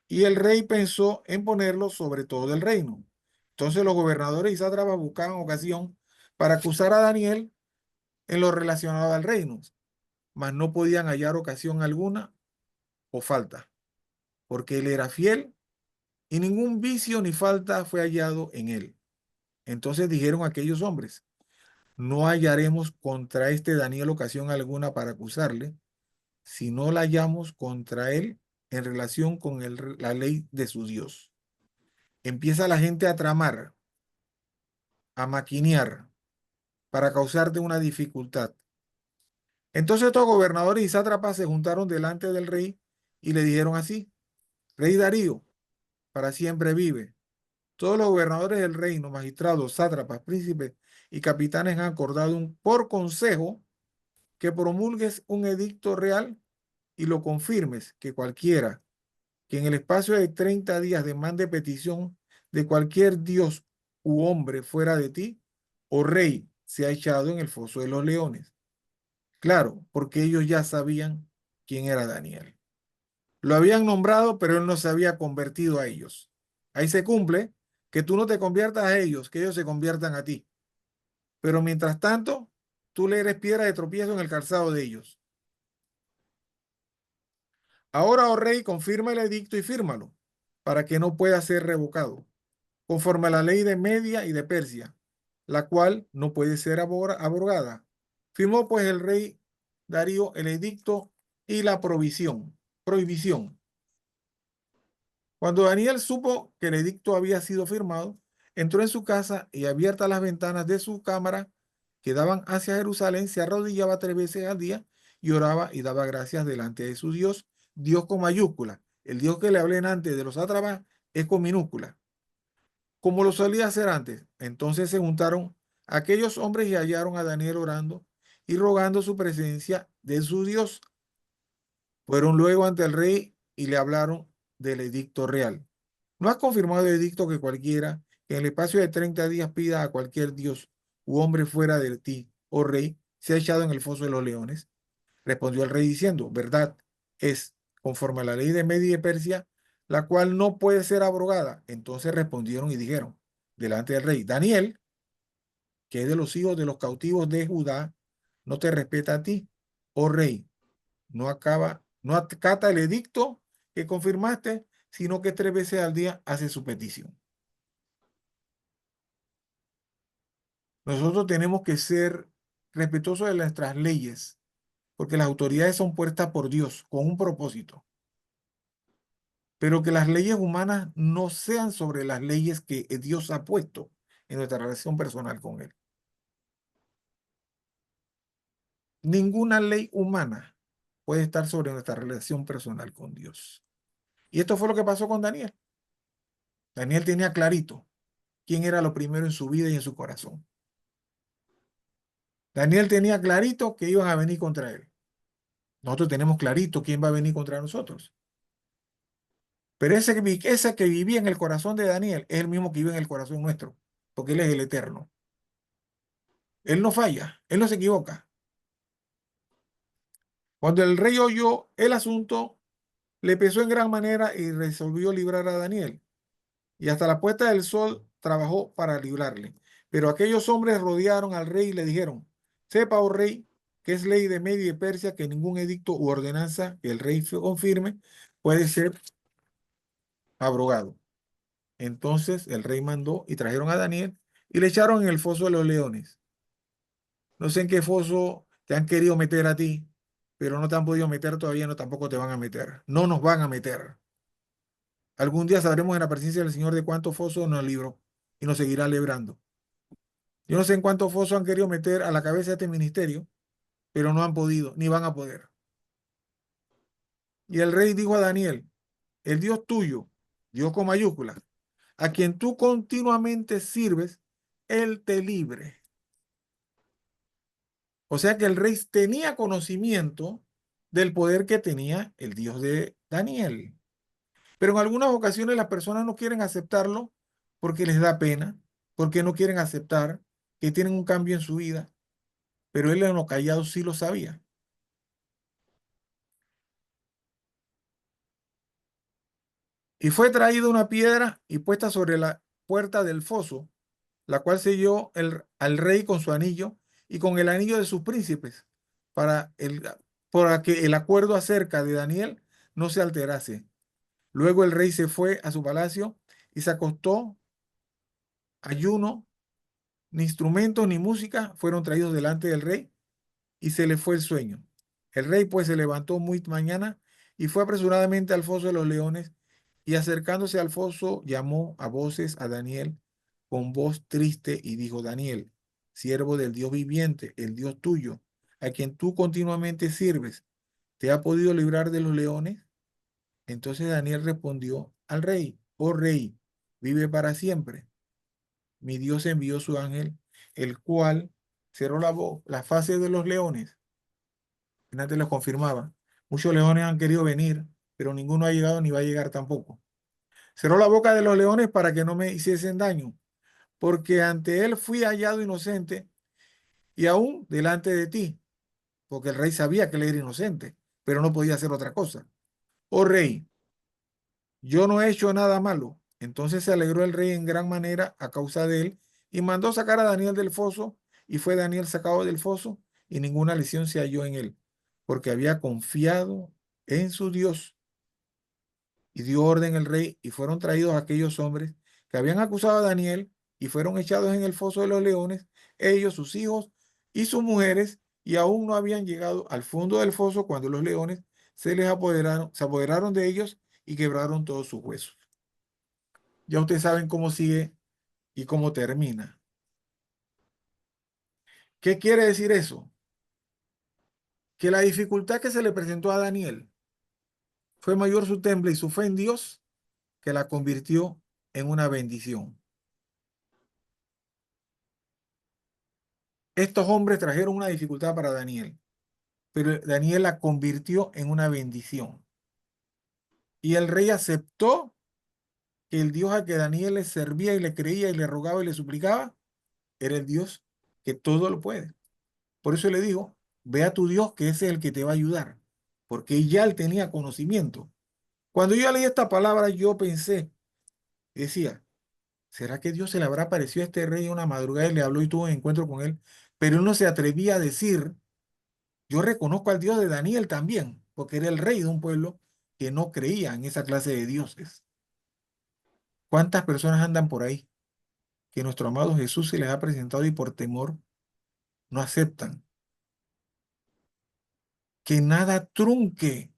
Y el rey pensó en ponerlo sobre todo el reino. Entonces los gobernadores y sátrapas buscaban ocasión para acusar a Daniel en lo relacionado al reino, mas no podían hallar ocasión alguna o falta, porque él era fiel y ningún vicio ni falta fue hallado en él. Entonces dijeron aquellos hombres, no hallaremos contra este Daniel ocasión alguna para acusarle, si no la hallamos contra él en relación con la ley de su Dios. Empieza la gente a tramar, a maquinear para causarte una dificultad. Entonces estos gobernadores y sátrapas se juntaron delante del rey y le dijeron así, Rey Darío, para siempre vive. Todos los gobernadores del reino, magistrados, sátrapas, príncipes y capitanes han acordado por consejo que promulgues un edicto real y lo confirmes, que cualquiera que en el espacio de 30 días demande petición de cualquier dios u hombre fuera de ti, o rey, sea echado en el foso de los leones. Claro, porque ellos ya sabían quién era Daniel. Lo habían nombrado, pero él no se había convertido a ellos. Ahí se cumple que tú no te conviertas a ellos, que ellos se conviertan a ti. Pero mientras tanto, tú le eres piedra de tropiezo en el calzado de ellos. Ahora, oh rey, confirma el edicto y fírmalo, para que no pueda ser revocado, conforme a la ley de Media y de Persia, la cual no puede ser abrogada. Firmó pues el rey Darío el edicto y la prohibición. Cuando Daniel supo que el edicto había sido firmado, entró en su casa y abiertas las ventanas de su cámara que daban hacia Jerusalén, se arrodillaba 3 veces al día y oraba y daba gracias delante de su Dios, Dios con mayúscula. El Dios que le hablé antes de los sátrapas es con minúscula, como lo solía hacer antes. Entonces se juntaron aquellos hombres y hallaron a Daniel orando y rogando su presencia de su Dios. Fueron luego ante el rey y le hablaron del edicto real. ¿No has confirmado el edicto que cualquiera que en el espacio de 30 días pida a cualquier dios u hombre fuera de ti, oh rey, sea echado en el foso de los leones? Respondió el rey diciendo, verdad es, conforme a la ley de Media y de Persia, la cual no puede ser abrogada. Entonces respondieron y dijeron, delante del rey, Daniel, que es de los hijos de los cautivos de Judá, no te respeta a ti, oh rey, no acata el edicto que confirmaste, sino que 3 veces al día hace su petición. Nosotros tenemos que ser respetuosos de nuestras leyes, porque las autoridades son puestas por Dios con un propósito, pero que las leyes humanas no sean sobre las leyes que Dios ha puesto en nuestra relación personal con Él. Ninguna ley humana puede estar sobre nuestra relación personal con Dios. Y esto fue lo que pasó con Daniel. Daniel tenía clarito quién era lo primero en su vida y en su corazón. Daniel tenía clarito que iban a venir contra él. Nosotros tenemos clarito quién va a venir contra nosotros. Pero ese que vivía en el corazón de Daniel es el mismo que vive en el corazón nuestro, porque Él es el eterno. Él no falla, Él no se equivoca. Cuando el rey oyó el asunto, le pesó en gran manera y resolvió librar a Daniel. Y hasta la puesta del sol trabajó para librarle. Pero aquellos hombres rodearon al rey y le dijeron: sepa, oh rey, que es ley de Media y de Persia que ningún edicto u ordenanza que el rey confirme puede ser abrogado. Entonces el rey mandó y trajeron a Daniel y le echaron en el foso de los leones. No sé en qué foso te han querido meter a ti, pero no te han podido meter todavía, no tampoco te van a meter. No nos van a meter. Algún día sabremos en la presencia del Señor de cuántos fosos nos libró y nos seguirá librando. Yo no sé en cuántos fosos han querido meter a la cabeza de este ministerio, pero no han podido, ni van a poder. Y el rey dijo a Daniel: el Dios tuyo, Dios con mayúsculas, a quien tú continuamente sirves, Él te libre. O sea que el rey tenía conocimiento del poder que tenía el Dios de Daniel. Pero en algunas ocasiones las personas no quieren aceptarlo porque les da pena, porque no quieren aceptar que tienen un cambio en su vida. Pero él en lo callado sí lo sabía. Y fue traída una piedra y puesta sobre la puerta del foso, la cual selló al rey con su anillo y con el anillo de sus príncipes, para, para que el acuerdo acerca de Daniel no se alterase. Luego el rey se fue a su palacio y se acostó. Ayuno, ni instrumentos ni música fueron traídos delante del rey y se le fue el sueño. El rey pues se levantó muy mañana y fue apresuradamente al foso de los leones y acercándose al foso llamó a voces a Daniel con voz triste y dijo: Daniel, siervo del Dios viviente, el Dios tuyo, a quien tú continuamente sirves, ¿te ha podido librar de los leones? Entonces Daniel respondió al rey: oh rey, vive para siempre. Mi Dios envió su ángel, el cual cerró la fase de los leones. Antes les confirmaba: muchos leones han querido venir, pero ninguno ha llegado ni va a llegar tampoco. Cerró la boca de los leones para que no me hiciesen daño, porque ante él fui hallado inocente y aún delante de ti, porque el rey sabía que él era inocente, pero no podía hacer otra cosa. Oh rey, yo no he hecho nada malo. Entonces se alegró el rey en gran manera a causa de él y mandó sacar a Daniel del foso, y fue Daniel sacado del foso y ninguna lesión se halló en él, porque había confiado en su Dios. Y dio orden el rey y fueron traídos aquellos hombres que habían acusado a Daniel y fueron echados en el foso de los leones, ellos, sus hijos y sus mujeres, y aún no habían llegado al fondo del foso cuando los leones se apoderaron de ellos y quebraron todos sus huesos. Ya ustedes saben cómo sigue y cómo termina. ¿Qué quiere decir eso? Que la dificultad que se le presentó a Daniel fue mayor su temble y su fe en Dios, que la convirtió en una bendición. Estos hombres trajeron una dificultad para Daniel, pero Daniel la convirtió en una bendición. Y el rey aceptó que el Dios a que Daniel le servía y le creía y le rogaba y le suplicaba era el Dios que todo lo puede. Por eso le dijo: ve a tu Dios, que ese es el que te va a ayudar, porque ya él tenía conocimiento. Cuando yo leí esta palabra, yo pensé, decía: ¿será que Dios se le habrá aparecido a este rey una madrugada y le habló y tuvo un encuentro con él? Pero él no se atrevía a decir: yo reconozco al Dios de Daniel también, porque era el rey de un pueblo que no creía en esa clase de dioses. ¿Cuántas personas andan por ahí que nuestro amado Jesús se les ha presentado y por temor no aceptan? Que nada trunque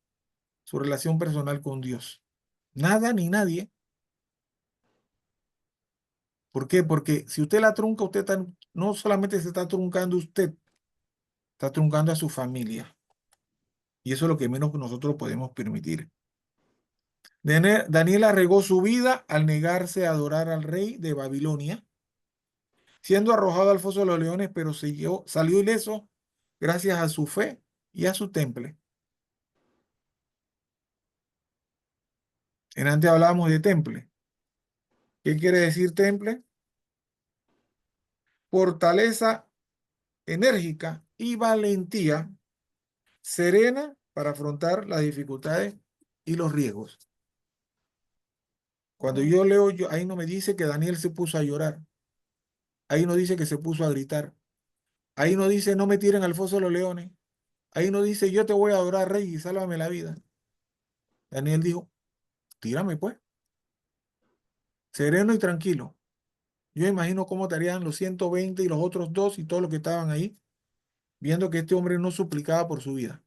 su relación personal con Dios. Nada ni nadie. ¿Por qué? Porque si usted la trunca, no solamente se está truncando usted, está truncando a su familia. Y eso es lo que menos nosotros podemos permitir. Daniel arregó su vida al negarse a adorar al rey de Babilonia, siendo arrojado al foso de los leones, pero salió ileso gracias a su fe y a su temple. En antes hablábamos de temple. ¿Qué quiere decir temple? Fortaleza enérgica y valentía serena para afrontar las dificultades y los riesgos. Cuando yo leo, ahí no me dice que Daniel se puso a llorar. Ahí no dice que se puso a gritar. Ahí no dice no me tiren al foso de los leones. Ahí no dice yo te voy a adorar, rey, y sálvame la vida. Daniel dijo, tírame pues, sereno y tranquilo. Yo imagino cómo estarían los 120 y los otros dos y todos los que estaban ahí, viendo que este hombre no suplicaba por su vida.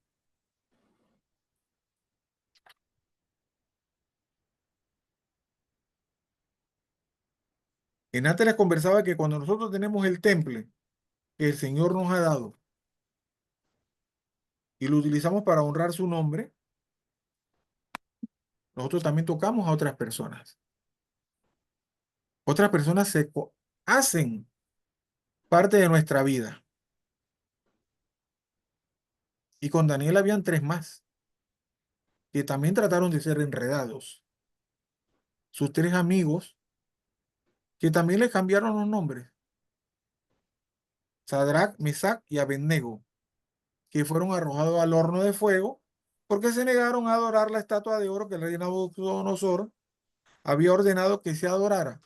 En antes les conversaba que cuando nosotros tenemos el temple que el Señor nos ha dado y lo utilizamos para honrar su nombre, nosotros también tocamos a otras personas. Otras personas hacen parte de nuestra vida. Y con Daniel habían tres más que también trataron de ser enredados. Sus tres amigos que también le cambiaron los nombres. Sadrach, Mesach y Abednego, que fueron arrojados al horno de fuego porque se negaron a adorar la estatua de oro que el rey Nabucodonosor había ordenado que se adorara.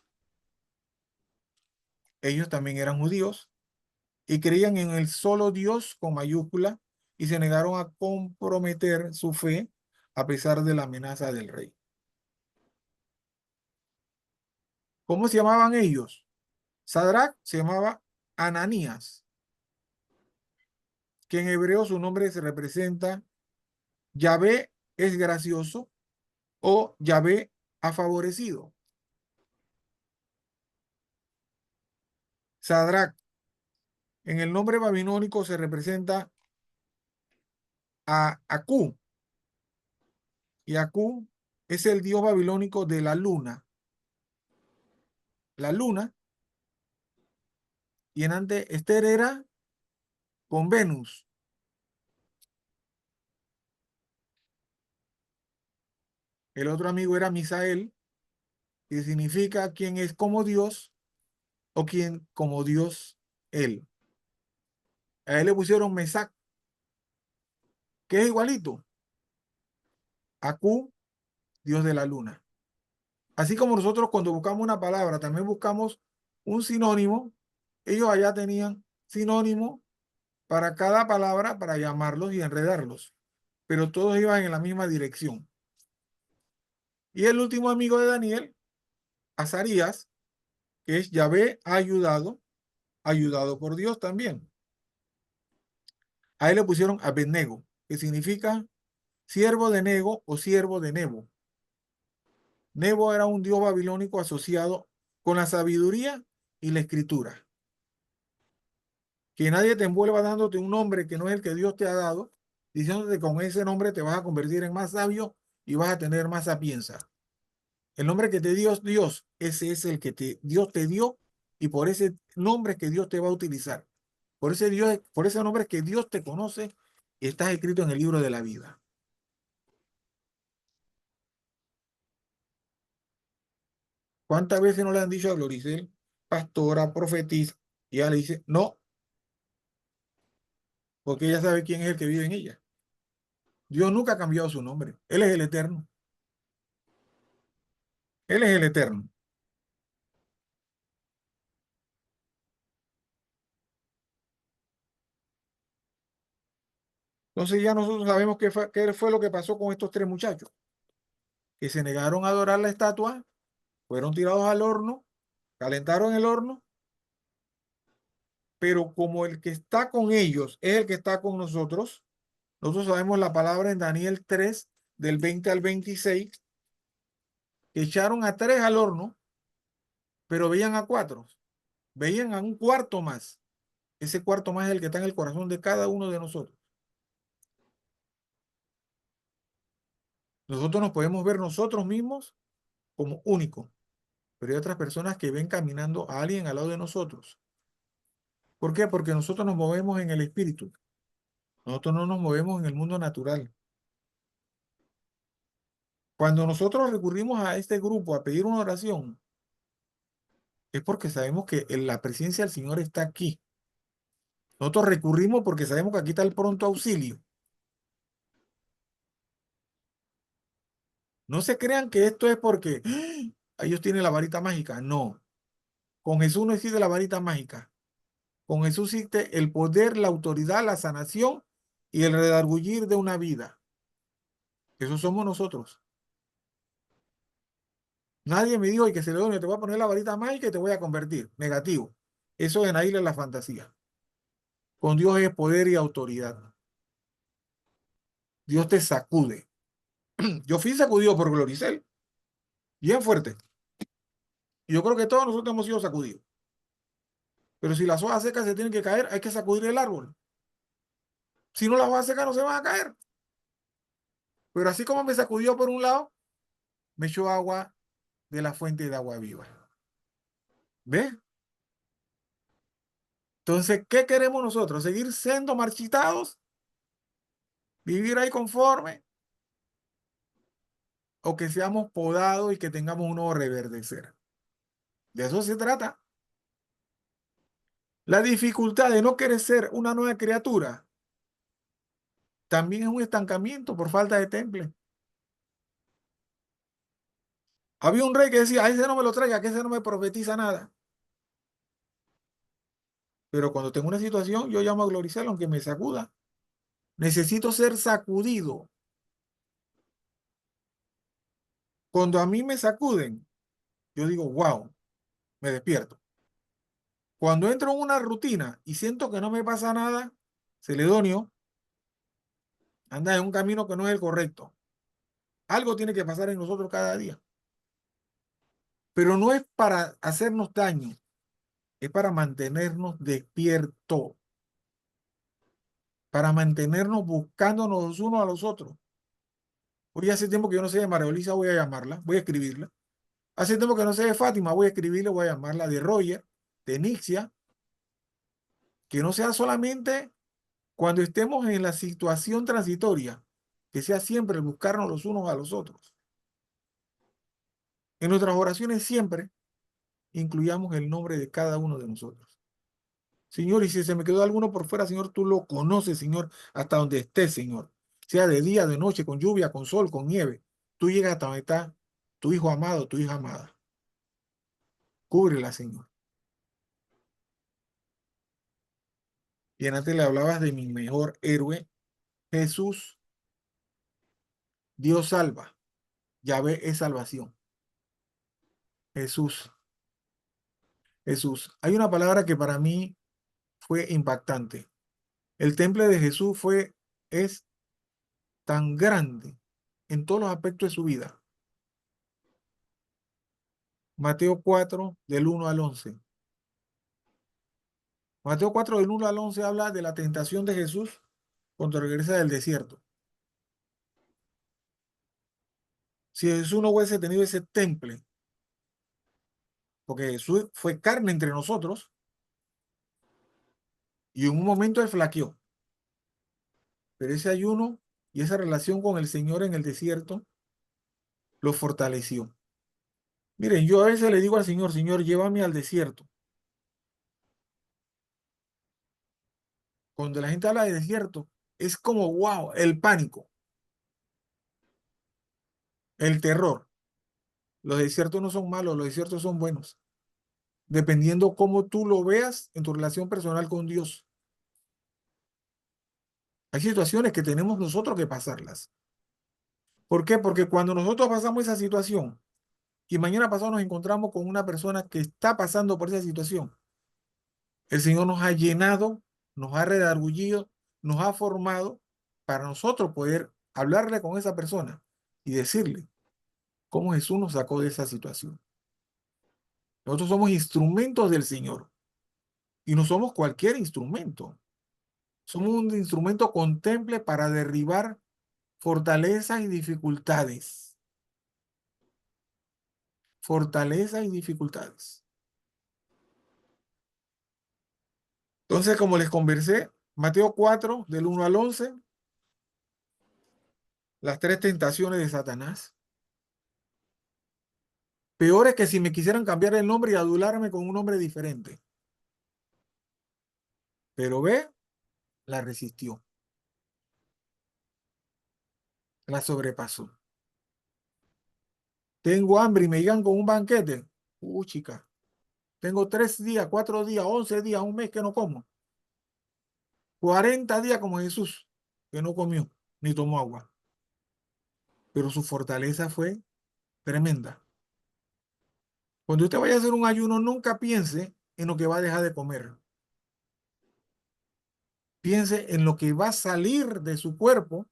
Ellos también eran judíos y creían en el solo Dios con mayúscula y se negaron a comprometer su fe a pesar de la amenaza del rey. ¿Cómo se llamaban ellos? Sadrach se llamaba Ananías, que en hebreo su nombre se representa Yahvé es gracioso o Yahvé ha favorecido. Sadrach en el nombre babilónico se representa a Acú, y Acú es el dios babilónico de la luna. La luna, y en antes Esther era con Venus. El otro amigo era Misael, que significa quien es como Dios o quien como Dios él. A él le pusieron Mesac, que es igualito. Acú, Dios de la luna. Así como nosotros cuando buscamos una palabra, también buscamos un sinónimo, ellos allá tenían sinónimo para cada palabra para llamarlos y enredarlos, pero todos iban en la misma dirección. Y el último amigo de Daniel, Azarías, que es Yahvé ha ayudado, ayudado por Dios también. A él le pusieron Abednego, que significa siervo de Nego o siervo de Nebo. Nebo era un dios babilónico asociado con la sabiduría y la escritura. Que nadie te envuelva dándote un nombre que no es el que Dios te ha dado, diciéndote que con ese nombre te vas a convertir en más sabio y vas a tener más sapienza. El nombre que te dio Dios, ese es el que Dios te dio y por ese nombre que Dios te va a utilizar. Por ese nombre que Dios te conoce y estás escrito en el libro de la vida. ¿Cuántas veces no le han dicho a Gloricel, pastora, profetiza? Y ella le dice, no, porque ella sabe quién es el que vive en ella. Dios nunca ha cambiado su nombre. Él es el eterno. Él es el eterno. Entonces ya nosotros sabemos qué fue lo que pasó con estos tres muchachos, que se negaron a adorar la estatua, fueron tirados al horno, calentaron el horno, pero como el que está con ellos es el que está con nosotros, nosotros sabemos la palabra en Daniel 3, del 20 al 26, que echaron a tres al horno, pero veían a cuatro, veían a un cuarto más. Ese cuarto más es el que está en el corazón de cada uno de nosotros. Nosotros nos podemos ver nosotros mismos como únicos, pero hay otras personas que ven caminando a alguien al lado de nosotros. ¿Por qué? Porque nosotros nos movemos en el espíritu. Nosotros no nos movemos en el mundo natural. Cuando nosotros recurrimos a este grupo a pedir una oración, es porque sabemos que la presencia del Señor está aquí. Nosotros recurrimos porque sabemos que aquí está el pronto auxilio. No se crean que esto es porque ellos tienen la varita mágica. No, con Jesús no existe la varita mágica. Con Jesús existe el poder, la autoridad, la sanación y el redargullir de una vida. Eso somos nosotros. Nadie me dijo, y que Celedonio, te voy a poner la varita mágica y te voy a convertir. Negativo. Eso es en aire la fantasía. Con Dios es poder y autoridad. Dios te sacude. Yo fui sacudido por Gloricel, bien fuerte. Y yo creo que todos nosotros hemos sido sacudidos. Pero si las hojas secas se tienen que caer, hay que sacudir el árbol. Si no, las hojas secas no se van a caer. Pero así como me sacudió por un lado, me echó agua de la fuente de agua viva. ¿Ves? Entonces, ¿qué queremos nosotros? ¿Seguir siendo marchitados? ¿Vivir ahí conforme? ¿O que seamos podados y que tengamos un nuevo reverdecer? De eso se trata. La dificultad de no querer ser una nueva criatura también es un estancamiento por falta de temple. Había un rey que decía, a ese no me lo traiga, que ese no me profetiza nada. Pero cuando tengo una situación, yo llamo a Gloricel, aunque me sacuda. Necesito ser sacudido. Cuando a mí me sacuden, yo digo, wow, me despierto. Cuando entro en una rutina y siento que no me pasa nada, Celedonio, anda en un camino que no es el correcto. Algo tiene que pasar en nosotros cada día. Pero no es para hacernos daño, es para mantenernos despiertos, para mantenernos buscándonos los unos a los otros. Hoy hace tiempo que yo no sé de María Elisa, voy a llamarla, voy a escribirla. Hace tiempo que no sé de Fátima, voy a escribirla, voy a llamarla, de Roger, de Nixia, que no sea solamente cuando estemos en la situación transitoria, que sea siempre buscarnos los unos a los otros. En nuestras oraciones siempre incluyamos el nombre de cada uno de nosotros. Señor, y si se me quedó alguno por fuera, Señor, tú lo conoces, Señor, hasta donde estés, Señor. Sea de día, de noche, con lluvia, con sol, con nieve. Tú llegas hasta donde está tu hijo amado, tu hija amada. Cúbrela, Señor. Y antes le hablabas de mi mejor héroe, Jesús. Dios salva. Yahvé es salvación. Jesús. Jesús. Hay una palabra que para mí fue impactante. El temple de Jesús es tan grande en todos los aspectos de su vida. Mateo 4, del 1 al 11. Mateo 4, del 1 al 11 habla de la tentación de Jesús cuando regresa del desierto. Si Jesús no hubiese tenido ese temple, porque Jesús fue carne entre nosotros, y en un momento él flaqueó, pero ese ayuno y esa relación con el Señor en el desierto lo fortaleció. Miren, yo a veces le digo al Señor, Señor, llévame al desierto. Cuando la gente habla de desierto, es como, wow, el pánico, el terror. Los desiertos no son malos, los desiertos son buenos, dependiendo cómo tú lo veas en tu relación personal con Dios. Hay situaciones que tenemos nosotros que pasarlas. ¿Por qué? Porque cuando nosotros pasamos esa situación y mañana pasado nos encontramos con una persona que está pasando por esa situación, el Señor nos ha llenado, nos ha redargullido, nos ha formado para nosotros poder hablarle con esa persona y decirle cómo Jesús nos sacó de esa situación. Nosotros somos instrumentos del Señor y no somos cualquier instrumento. Somos un instrumento con temple para derribar Fortalezas y dificultades. Fortalezas y dificultades. Entonces, como les conversé, Mateo 4, del 1 al 11, las 3 tentaciones de Satanás. Peor es que si me quisieran cambiar el nombre y adularme con un nombre diferente. Pero ve, la resistió. La sobrepasó. Tengo hambre y me llegan con un banquete. Chica. Tengo 3 días, 4 días, 11 días, un mes que no como. 40 días como Jesús, que no comió ni tomó agua. Pero su fortaleza fue tremenda. Cuando usted vaya a hacer un ayuno, nunca piense en lo que va a dejar de comer. Piense en lo que va a salir de su cuerpo,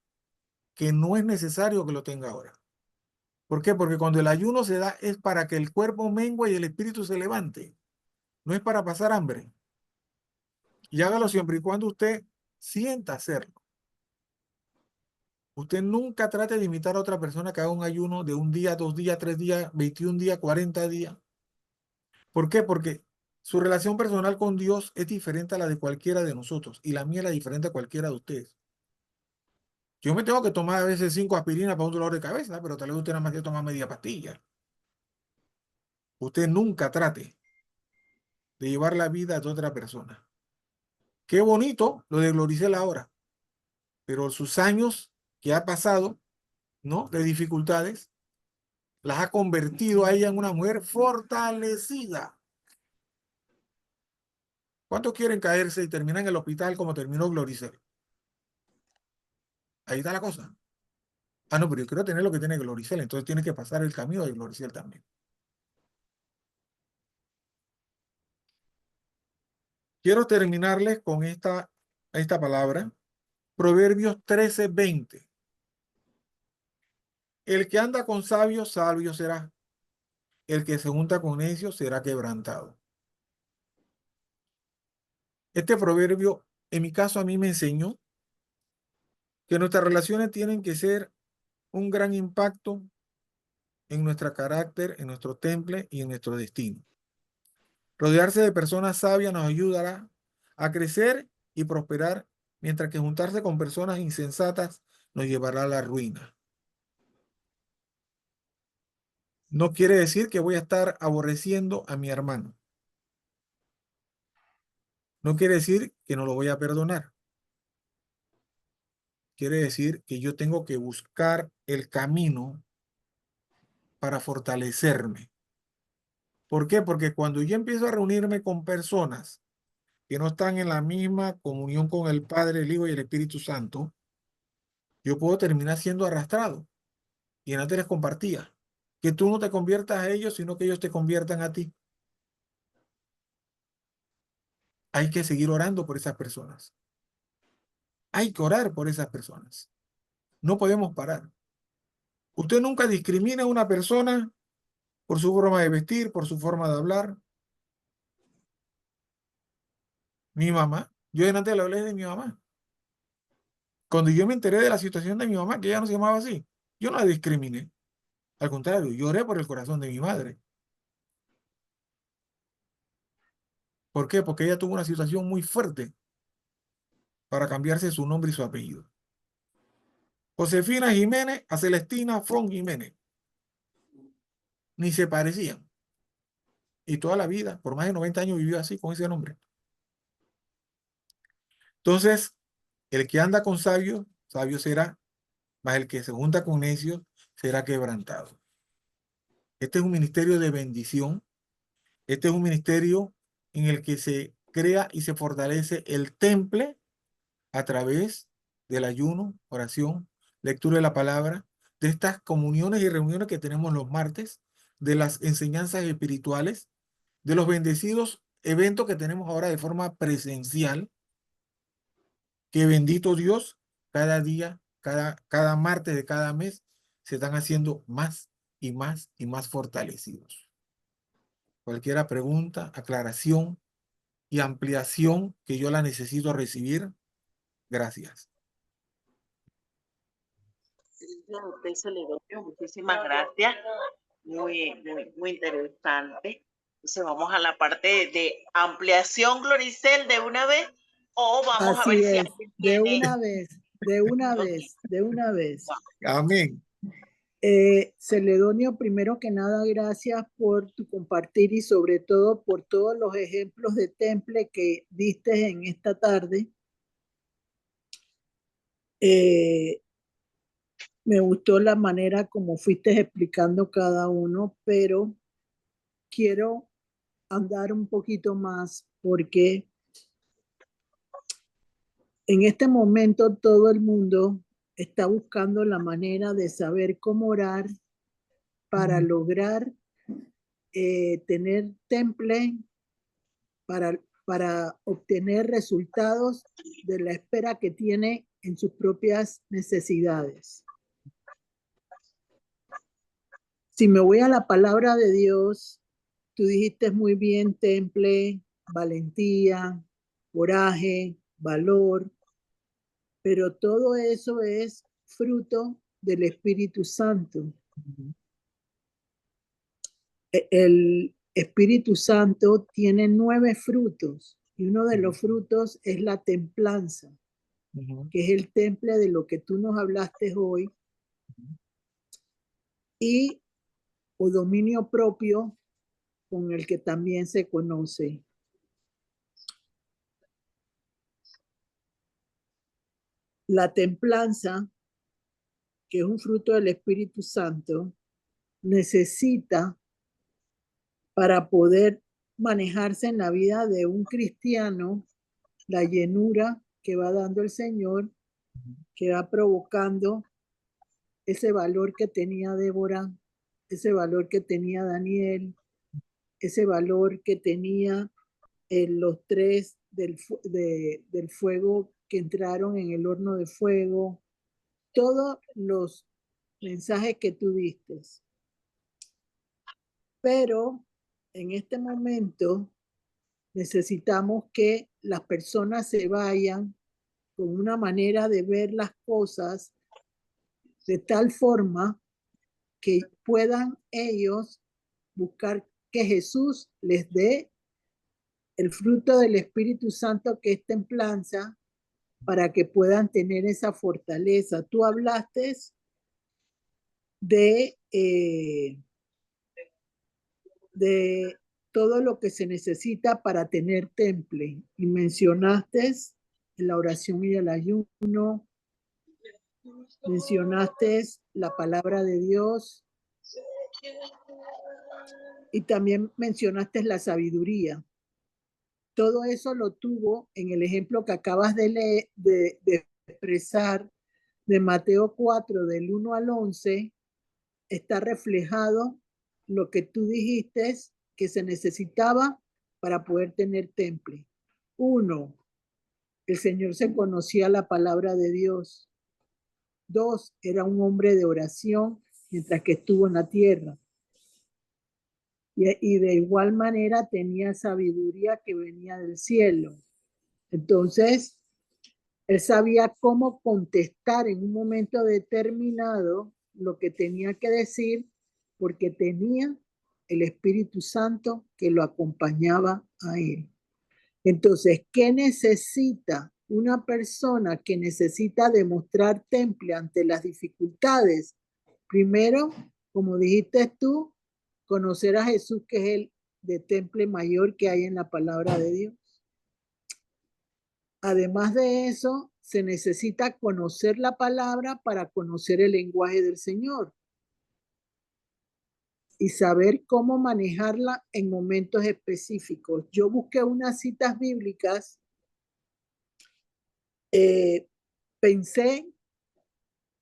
que no es necesario que lo tenga ahora. ¿Por qué? Porque cuando el ayuno se da es para que el cuerpo mengue y el espíritu se levante. No es para pasar hambre. Y hágalo siempre y cuando usted sienta hacerlo. Usted nunca trate de imitar a otra persona que haga un ayuno de 1 día, 2 días, 3 días, 21 días, 40 días. ¿Por qué? Porque su relación personal con Dios es diferente a la de cualquiera de nosotros y la mía es la diferente a cualquiera de ustedes. Yo me tengo que tomar a veces 5 aspirinas para un dolor de cabeza, pero tal vez usted nada más que toma media pastilla. Usted nunca trate de llevar la vida de otra persona. Qué bonito lo de Gloricel ahora, pero sus años que ha pasado, ¿no? De dificultades, las ha convertido a ella en una mujer fortalecida. ¿Cuántos quieren caerse y terminar en el hospital como terminó Gloricel? Ahí está la cosa. Ah, no, pero yo quiero tener lo que tiene Gloricel, entonces tiene que pasar el camino de Gloricel también. Quiero terminarles con esta palabra, Proverbios 13:20. El que anda con sabios, sabio será. El que se junta con necios será quebrantado. Este proverbio, en mi caso, a mí me enseñó que nuestras relaciones tienen que ser un gran impacto en nuestro carácter, en nuestro temple y en nuestro destino. Rodearse de personas sabias nos ayudará a crecer y prosperar, mientras que juntarse con personas insensatas nos llevará a la ruina. No quiere decir que voy a estar aborreciendo a mi hermano. No quiere decir que no lo voy a perdonar. Quiere decir que yo tengo que buscar el camino para fortalecerme. ¿Por qué? Porque cuando yo empiezo a reunirme con personas que no están en la misma comunión con el Padre, el Hijo y el Espíritu Santo, yo puedo terminar siendo arrastrado. Y antes les compartía que tú no te conviertas a ellos, sino que ellos te conviertan a ti. Hay que seguir orando por esas personas. Hay que orar por esas personas. No podemos parar. Usted nunca discrimina a una persona por su forma de vestir, por su forma de hablar. Mi mamá, yo delante le hablé de mi mamá. Cuando yo me enteré de la situación de mi mamá, que ella no se llamaba así, yo no la discriminé. Al contrario, lloré por el corazón de mi madre. ¿Por qué? Porque ella tuvo una situación muy fuerte para cambiarse su nombre y su apellido. Josefina Jiménez a Celestina Fron Jiménez. Ni se parecían. Y toda la vida, por más de 90 años, vivió así, con ese nombre. Entonces, el que anda con sabios, sabio será, mas el que se junta con necios será quebrantado. Este es un ministerio de bendición. Este es un ministerio en el que se crea y se fortalece el temple a través del ayuno, oración, lectura de la palabra, de estas comuniones y reuniones que tenemos los martes, de las enseñanzas espirituales, de los bendecidos eventos que tenemos ahora de forma presencial, que bendito Dios, cada día, cada martes de cada mes, se están haciendo más y más y más fortalecidos. Cualquier pregunta, aclaración y ampliación que yo la necesito recibir, gracias. Gracias a usted, Celedonio. Muchísimas gracias. Muy interesante. Entonces vamos a la parte de ampliación, Gloricel, de una vez, o vamos a ver Así si es, alguien de tiene. una vez, de una Ok. vez, de una vez. Amén. Celedonio, primero que nada, gracias por tu compartir y sobre todo por todos los ejemplos de temple que diste en esta tarde. Me gustó la manera como fuiste explicando cada uno, pero quiero andar un poquito más porque en este momento todo el mundo está buscando la manera de saber cómo orar para lograr tener temple, para obtener resultados de la espera que tiene en sus propias necesidades. Si me voy a la palabra de Dios, tú dijiste muy bien temple, valentía, coraje, valor, pero todo eso es fruto del Espíritu Santo. El Espíritu Santo tiene 9 frutos y uno de los frutos es la templanza, que es el temple de lo que tú nos hablaste hoy, y o dominio propio, con el que también se conoce. La templanza, que es un fruto del Espíritu Santo, necesita, para poder manejarse en la vida de un cristiano, la llenura que va dando el Señor, que va provocando ese valor que tenía Débora, ese valor que tenía Daniel, ese valor que tenía los 3 del fuego que entraron en el horno de fuego, todos los mensajes que tú diste. Pero en este momento necesitamos que las personas se vayan con una manera de ver las cosas de tal forma que puedan ellos buscar que Jesús les dé el fruto del Espíritu Santo, que es templanza, para que puedan tener esa fortaleza. Tú hablaste de todo lo que se necesita para tener temple y mencionaste la oración y el ayuno, mencionaste la palabra de Dios y también mencionaste la sabiduría. Todo eso lo tuvo en el ejemplo que acabas de leer, de expresar, de Mateo 4, del 1 al 11, está reflejado lo que tú dijiste que se necesitaba para poder tener temple. 1, el Señor se conocía la palabra de Dios. 2, era un hombre de oración mientras que estuvo en la tierra. Y de igual manera tenía sabiduría que venía del cielo. Entonces, él sabía cómo contestar en un momento determinado lo que tenía que decir, porque tenía el Espíritu Santo que lo acompañaba a él. Entonces, ¿qué necesita una persona que necesita demostrar temple ante las dificultades? Primero, como dijiste tú, conocer a Jesús, que es el de temple mayor que hay en la palabra de Dios. Además de eso, se necesita conocer la palabra para conocer el lenguaje del Señor y saber cómo manejarla en momentos específicos. Yo busqué unas citas bíblicas, pensé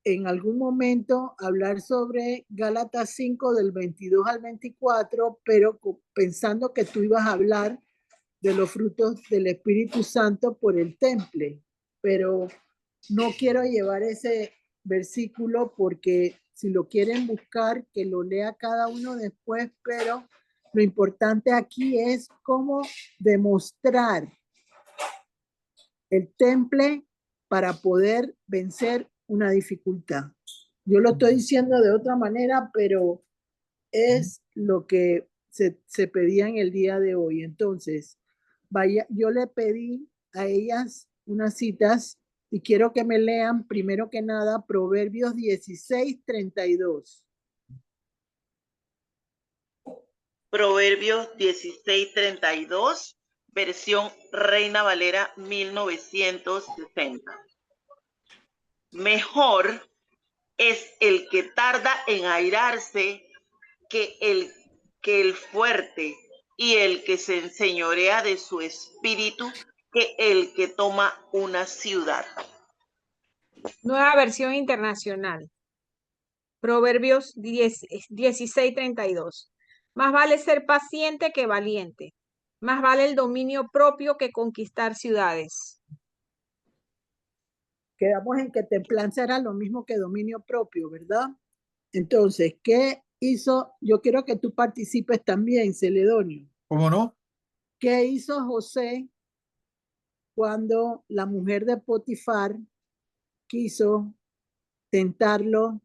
en algún momento hablar sobre Gálatas 5 del 22 al 24, pero pensando que tú ibas a hablar de los frutos del Espíritu Santo por el temple, pero no quiero llevar ese versículo porque si lo quieren buscar, que lo lea cada uno después, pero lo importante aquí es cómo demostrar el temple para poder vencer una dificultad. Yo lo estoy diciendo de otra manera, pero es lo que se pedía en el día de hoy. Entonces, yo le pedí a ellas unas citas y quiero que me lean primero que nada Proverbios 16:32. Proverbios 16:32, versión Reina Valera 1960. Mejor es el que tarda en airarse que el fuerte, y el que se enseñorea de su espíritu que el que toma una ciudad. Nueva versión internacional. Proverbios 16:32. Más vale ser paciente que valiente. Más vale el dominio propio que conquistar ciudades. Quedamos en que templanza era lo mismo que dominio propio, ¿verdad? Entonces, ¿qué hizo? Yo quiero que tú participes también, Celedonio. ¿Cómo no? ¿Qué hizo José cuando la mujer de Potifar quiso tentarlo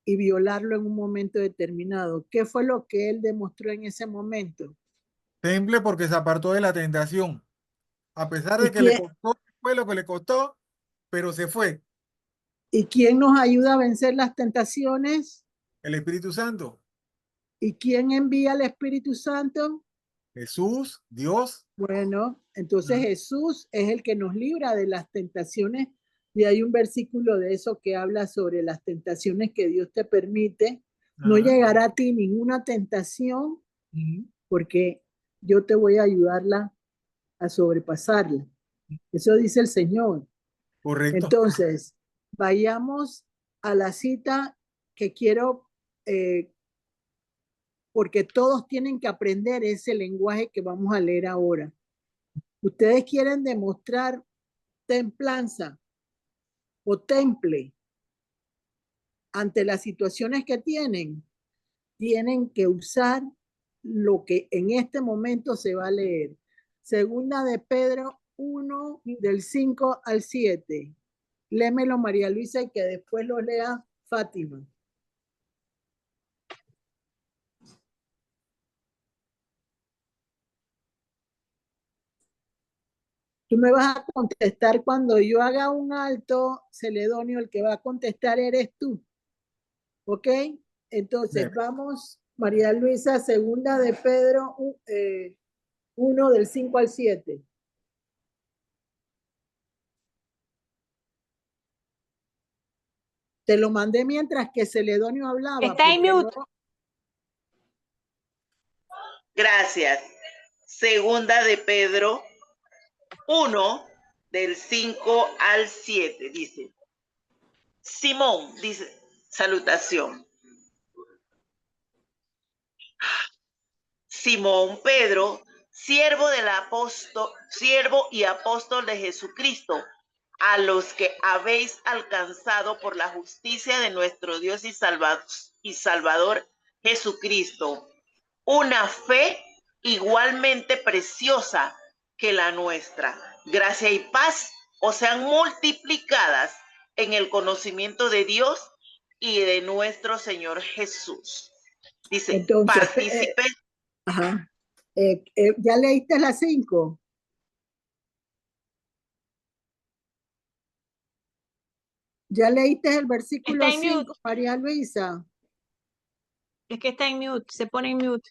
y violarlo en un momento determinado? ¿Qué fue lo que él demostró en ese momento? Temple porque se apartó de la tentación. A pesar ¿Y de que le quién, costó, fue lo que le costó, pero se fue. y quién nos ayuda a vencer las tentaciones? El Espíritu Santo. ¿Y quién envía al Espíritu Santo? Jesús, Dios. Bueno, entonces Jesús es el que nos libra de las tentaciones y hay un versículo de eso que habla sobre las tentaciones que Dios te permite. No Ajá. llegará a ti ninguna tentación porque yo te voy a ayudarla a sobrepasarla. Eso dice el Señor. Correcto. Entonces, vayamos a la cita que quiero, porque todos tienen que aprender ese lenguaje que vamos a leer ahora. Ustedes quieren demostrar templanza o temple ante las situaciones que tienen que usar lo que en este momento se va a leer. Segunda de Pedro 1, del 5 al 7. Léemelo, María Luisa, y que después lo lea Fátima. Tú me vas a contestar cuando yo haga un alto, Celedonio, el que va a contestar eres tú. ¿Ok? Entonces, Bien. vamos, María Luisa, segunda de Pedro 1, del 5 al 7. Te lo mandé mientras que Celedonio hablaba. Está en mute. No... Gracias. Segunda de Pedro 1, del 5 al 7, dice. Simón, dice, salutación. Simón Pedro, siervo y apóstol de Jesucristo, a los que habéis alcanzado por la justicia de nuestro Dios y Salvador Jesucristo, una fe igualmente preciosa que la nuestra. Gracia y paz os sean multiplicadas en el conocimiento de Dios y de nuestro Señor Jesús. Dice, Entonces, partícipes. ajá. ¿Ya leíste las 5? ¿Ya leíste el versículo Está en 5, mute. María Luisa? Es que está en mute, se pone en mute.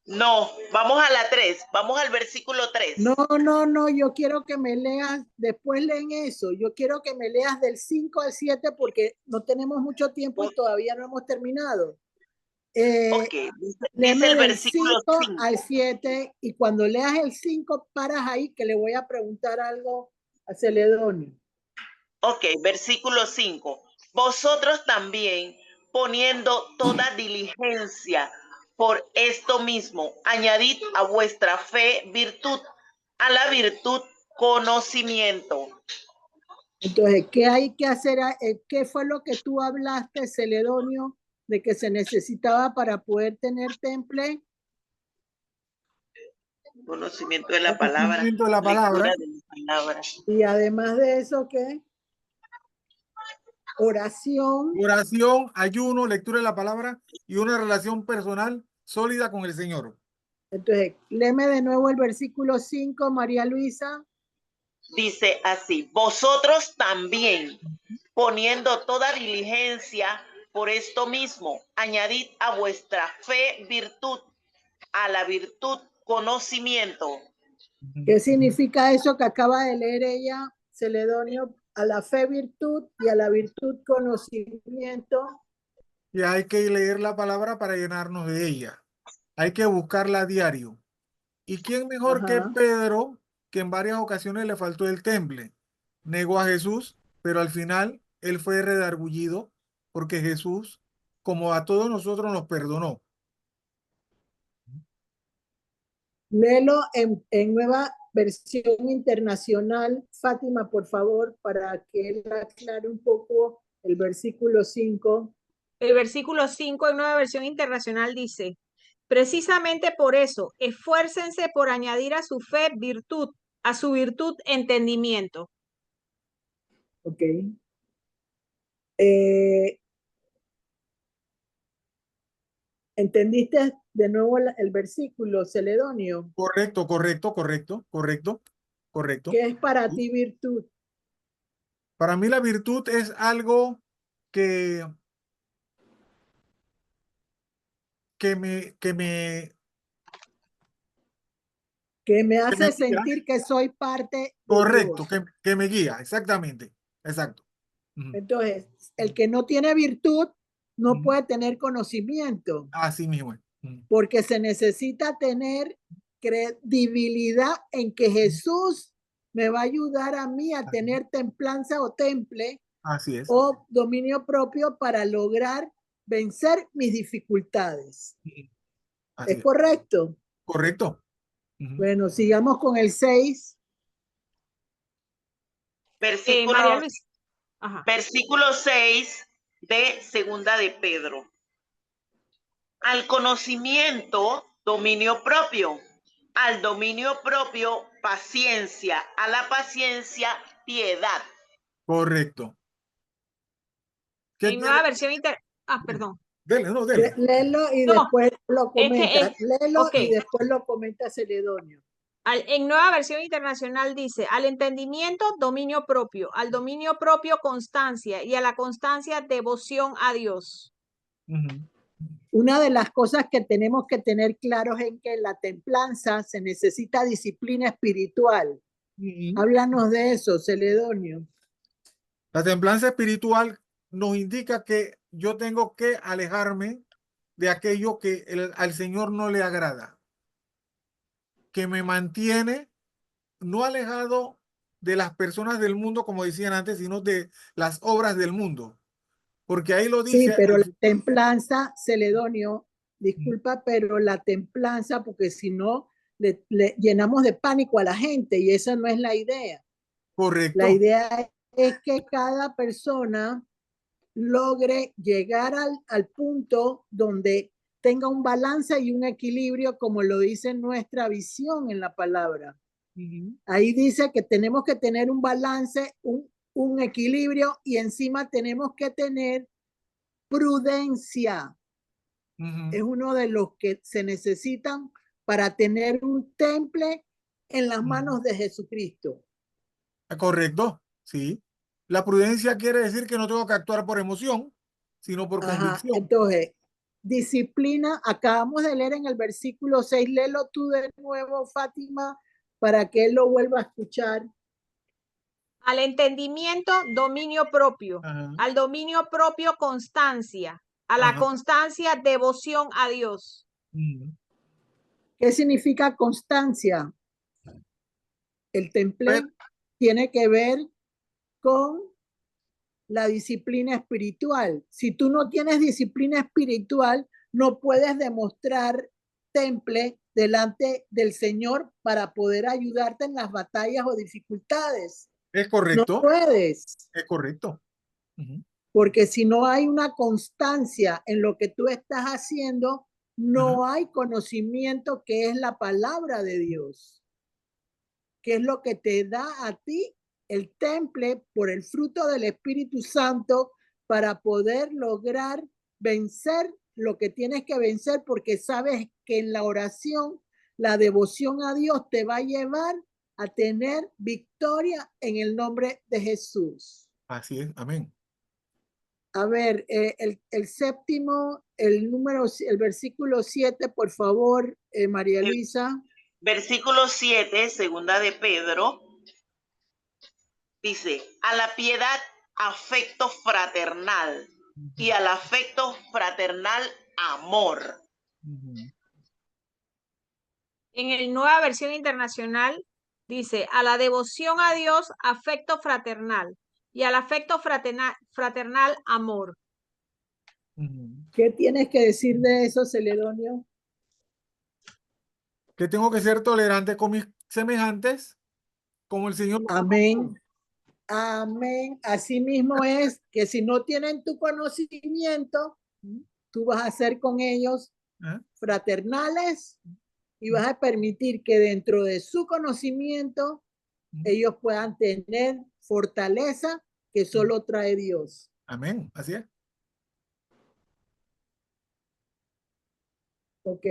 No, vamos a la 3, vamos al versículo 3. No, yo quiero que me leas, después leen eso, yo quiero que me leas del 5 al 7 porque no tenemos mucho tiempo y todavía no hemos terminado. Ok, dice Léeme el del versículo 5 5. al 7 y cuando leas el 5 paras ahí que le voy a preguntar algo a Celedonio. Ok, versículo 5. Vosotros también, poniendo toda diligencia por esto mismo, añadid a vuestra fe virtud, a la virtud conocimiento. Entonces, ¿qué hay que hacer? ¿Qué fue lo que tú hablaste, Celedonio, de que se necesitaba para poder tener temple? Conocimiento de la palabra, Conocimiento de la palabra. lectura de la palabra. Y además de eso, ¿qué? oración. Oración, ayuno, lectura de la palabra y una relación personal sólida con el Señor. Entonces, léeme de nuevo el versículo 5, María Luisa. Dice así: vosotros también, poniendo toda diligencia por esto mismo, añadid a vuestra fe virtud, a la virtud conocimiento. ¿Qué significa eso que acaba de leer ella, Celedonio? A la fe virtud y a la virtud conocimiento. Y hay que leer la palabra para llenarnos de ella. Hay que buscarla a diario. ¿Y quién mejor que Ajá. Pedro, que en varias ocasiones le faltó el temple? Negó a Jesús, pero al final él fue redargullido porque Jesús, como a todos nosotros, nos perdonó. Léelo en nueva versión internacional, Fátima, por favor, para que él aclare un poco el versículo 5. El versículo 5 en Nueva Versión Internacional dice: precisamente por eso, esfuércense por añadir a su fe virtud, a su virtud entendimiento. Ok. ¿Entendiste de nuevo el versículo, Celedonio? Correcto, correcto, correcto, correcto, correcto. ¿Qué es para Sí. ti virtud? Para mí la virtud es algo que, que me, que me, Que me que me hace guía. sentir que soy parte de Correcto, Dios. que me guía, exactamente, exacto. Entonces, el que no tiene virtud no Ujú. puede tener conocimiento, Así mismo es. porque se necesita tener credibilidad en que Jesús me va a ayudar a mí a tener templanza o temple Así es. o dominio propio para lograr vencer mis dificultades. Así ¿Es es. correcto? Correcto. Bueno, sigamos con el 6. María Versículo, Luisa. Ajá. versículo 6 de Segunda de Pedro. Al conocimiento, dominio propio. Al dominio propio, paciencia. A la paciencia, piedad. Correcto. ¿Qué En quiere? Nueva Versión perdón. Dele, no, dele. Léelo y No, después lo es que comenta. Léelo ok. y después lo comenta Celedonio. En Nueva Versión Internacional dice: al entendimiento, dominio propio, al dominio propio, constancia, y a la constancia, devoción a Dios. Una de las cosas que tenemos que tener claros es que en la templanza se necesita disciplina espiritual. Háblanos de eso, Celedonio. La templanza espiritual nos indica que yo tengo que alejarme de aquello que al Señor no le agrada, que me mantiene no alejado de las personas del mundo, como decían antes, sino de las obras del mundo. Porque ahí lo Sí, dice. pero la templanza, Celedonio, disculpa, pero la templanza, porque si no, le llenamos de pánico a la gente y esa no es la idea. Correcto. La idea es que cada persona logre llegar al punto donde tenga un balance y un equilibrio, como lo dice nuestra visión en la palabra. Ahí dice que tenemos que tener un balance, un equilibrio y encima tenemos que tener prudencia. Es uno de los que se necesitan para tener un temple en las manos de Jesucristo. Correcto, sí. La prudencia quiere decir que no tengo que actuar por emoción, sino por Ajá. convicción. Entonces, disciplina, acabamos de leer en el versículo 6, léelo tú de nuevo, Fátima, para que él lo vuelva a escuchar. Al entendimiento, dominio propio. Ajá. Al dominio propio, constancia. A la Ajá. constancia, devoción a Dios. ¿Qué significa constancia? El temple tiene que ver con la disciplina espiritual. Si tú no tienes disciplina espiritual, no puedes demostrar temple delante del Señor para poder ayudarte en las batallas o dificultades. Es No correcto. puedes, Es correcto. porque si no hay una constancia en lo que tú estás haciendo, no hay conocimiento, que es la palabra de Dios, que es lo que te da a ti el temple por el fruto del Espíritu Santo, para poder lograr vencer lo que tienes que vencer, porque sabes que en la oración, la devoción a Dios te va a llevar a tener victoria en el nombre de Jesús. Así es, amén. A ver, el séptimo, el versículo 7, por favor, María Luisa. Versículo 7, segunda de Pedro, dice, a la piedad, afecto fraternal, y al afecto fraternal, amor. En el Nueva Versión Internacional dice, a la devoción a Dios, afecto fraternal, y al afecto fraternal, amor. ¿Qué tienes que decir de eso, Celedonio? Que tengo que ser tolerante con mis semejantes, como el Señor. Amén. Amén. Así mismo es que si no tienen tu conocimiento, tú vas a ser con ellos fraternales y vas a permitir que dentro de su conocimiento ellos puedan tener fortaleza que solo trae Dios. Amén, así es. Ok,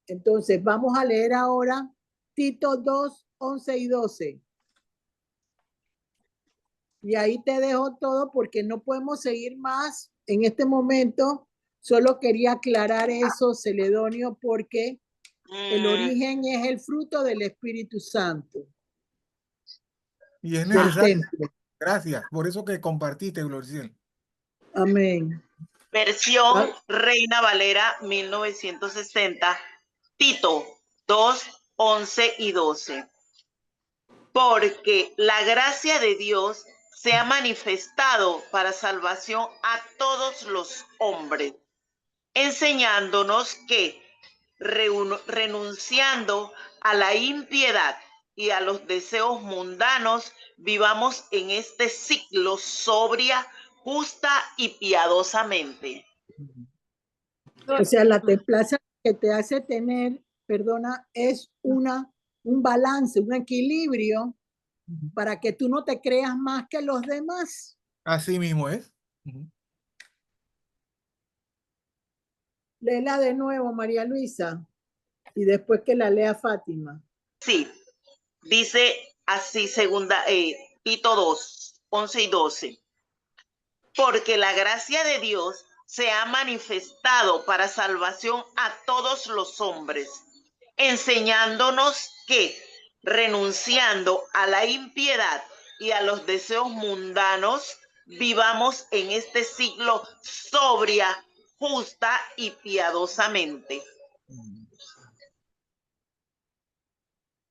entonces vamos a leer ahora Tito 2, 11 y 12. Y ahí te dejo todo porque no podemos seguir más en este momento. Solo quería aclarar eso, Celedonio, porque el origen es el fruto del Espíritu Santo. Y es Del necesario. templo. Gracias, por eso que compartiste, Gloriciel. Amén. Versión Reina Valera 1960, Tito 2, 11 y 12. Porque la gracia de Dios se ha manifestado para salvación a todos los hombres, enseñándonos que, renunciando a la impiedad y a los deseos mundanos, vivamos en este siglo sobria, justa y piadosamente. O sea, la templanza que te hace tener, perdona, es un balance, un equilibrio para que tú no te creas más que los demás. Así mismo es. Léela de nuevo, María Luisa, y después que la lea Fátima. Sí, dice así, segunda, Tito 2, 11 y 12. Porque la gracia de Dios se ha manifestado para salvación a todos los hombres, enseñándonos que, renunciando a la impiedad y a los deseos mundanos, vivamos en este siglo sobria, justa y piadosamente.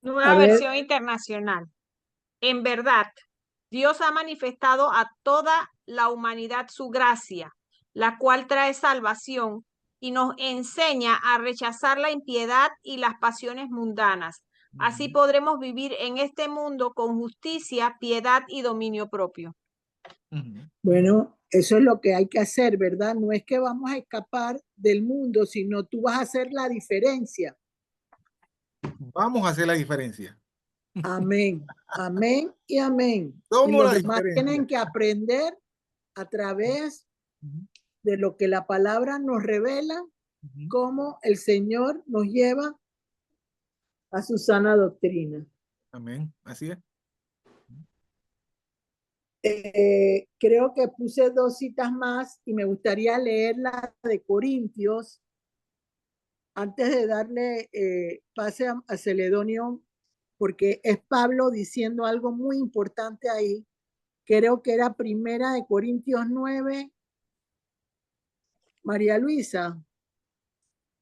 Nueva Versión Internacional. En verdad, Dios ha manifestado a toda la humanidad su gracia, la cual trae salvación y nos enseña a rechazar la impiedad y las pasiones mundanas. Así podremos vivir en este mundo con justicia, piedad y dominio propio. Bueno, eso es lo que hay que hacer, ¿verdad? No es que vamos a escapar del mundo, sino tú vas a hacer la diferencia. Vamos a hacer la diferencia. Amén, amén y amén. Y los demás tienen que aprender a través de lo que la palabra nos revela, cómo el Señor nos lleva a su sana doctrina. Amén, así es. Creo que puse 2 citas más y me gustaría leer la de Corintios antes de darle pase a Celedonio, porque es Pablo diciendo algo muy importante ahí. Creo que era Primera de Corintios 9. María Luisa.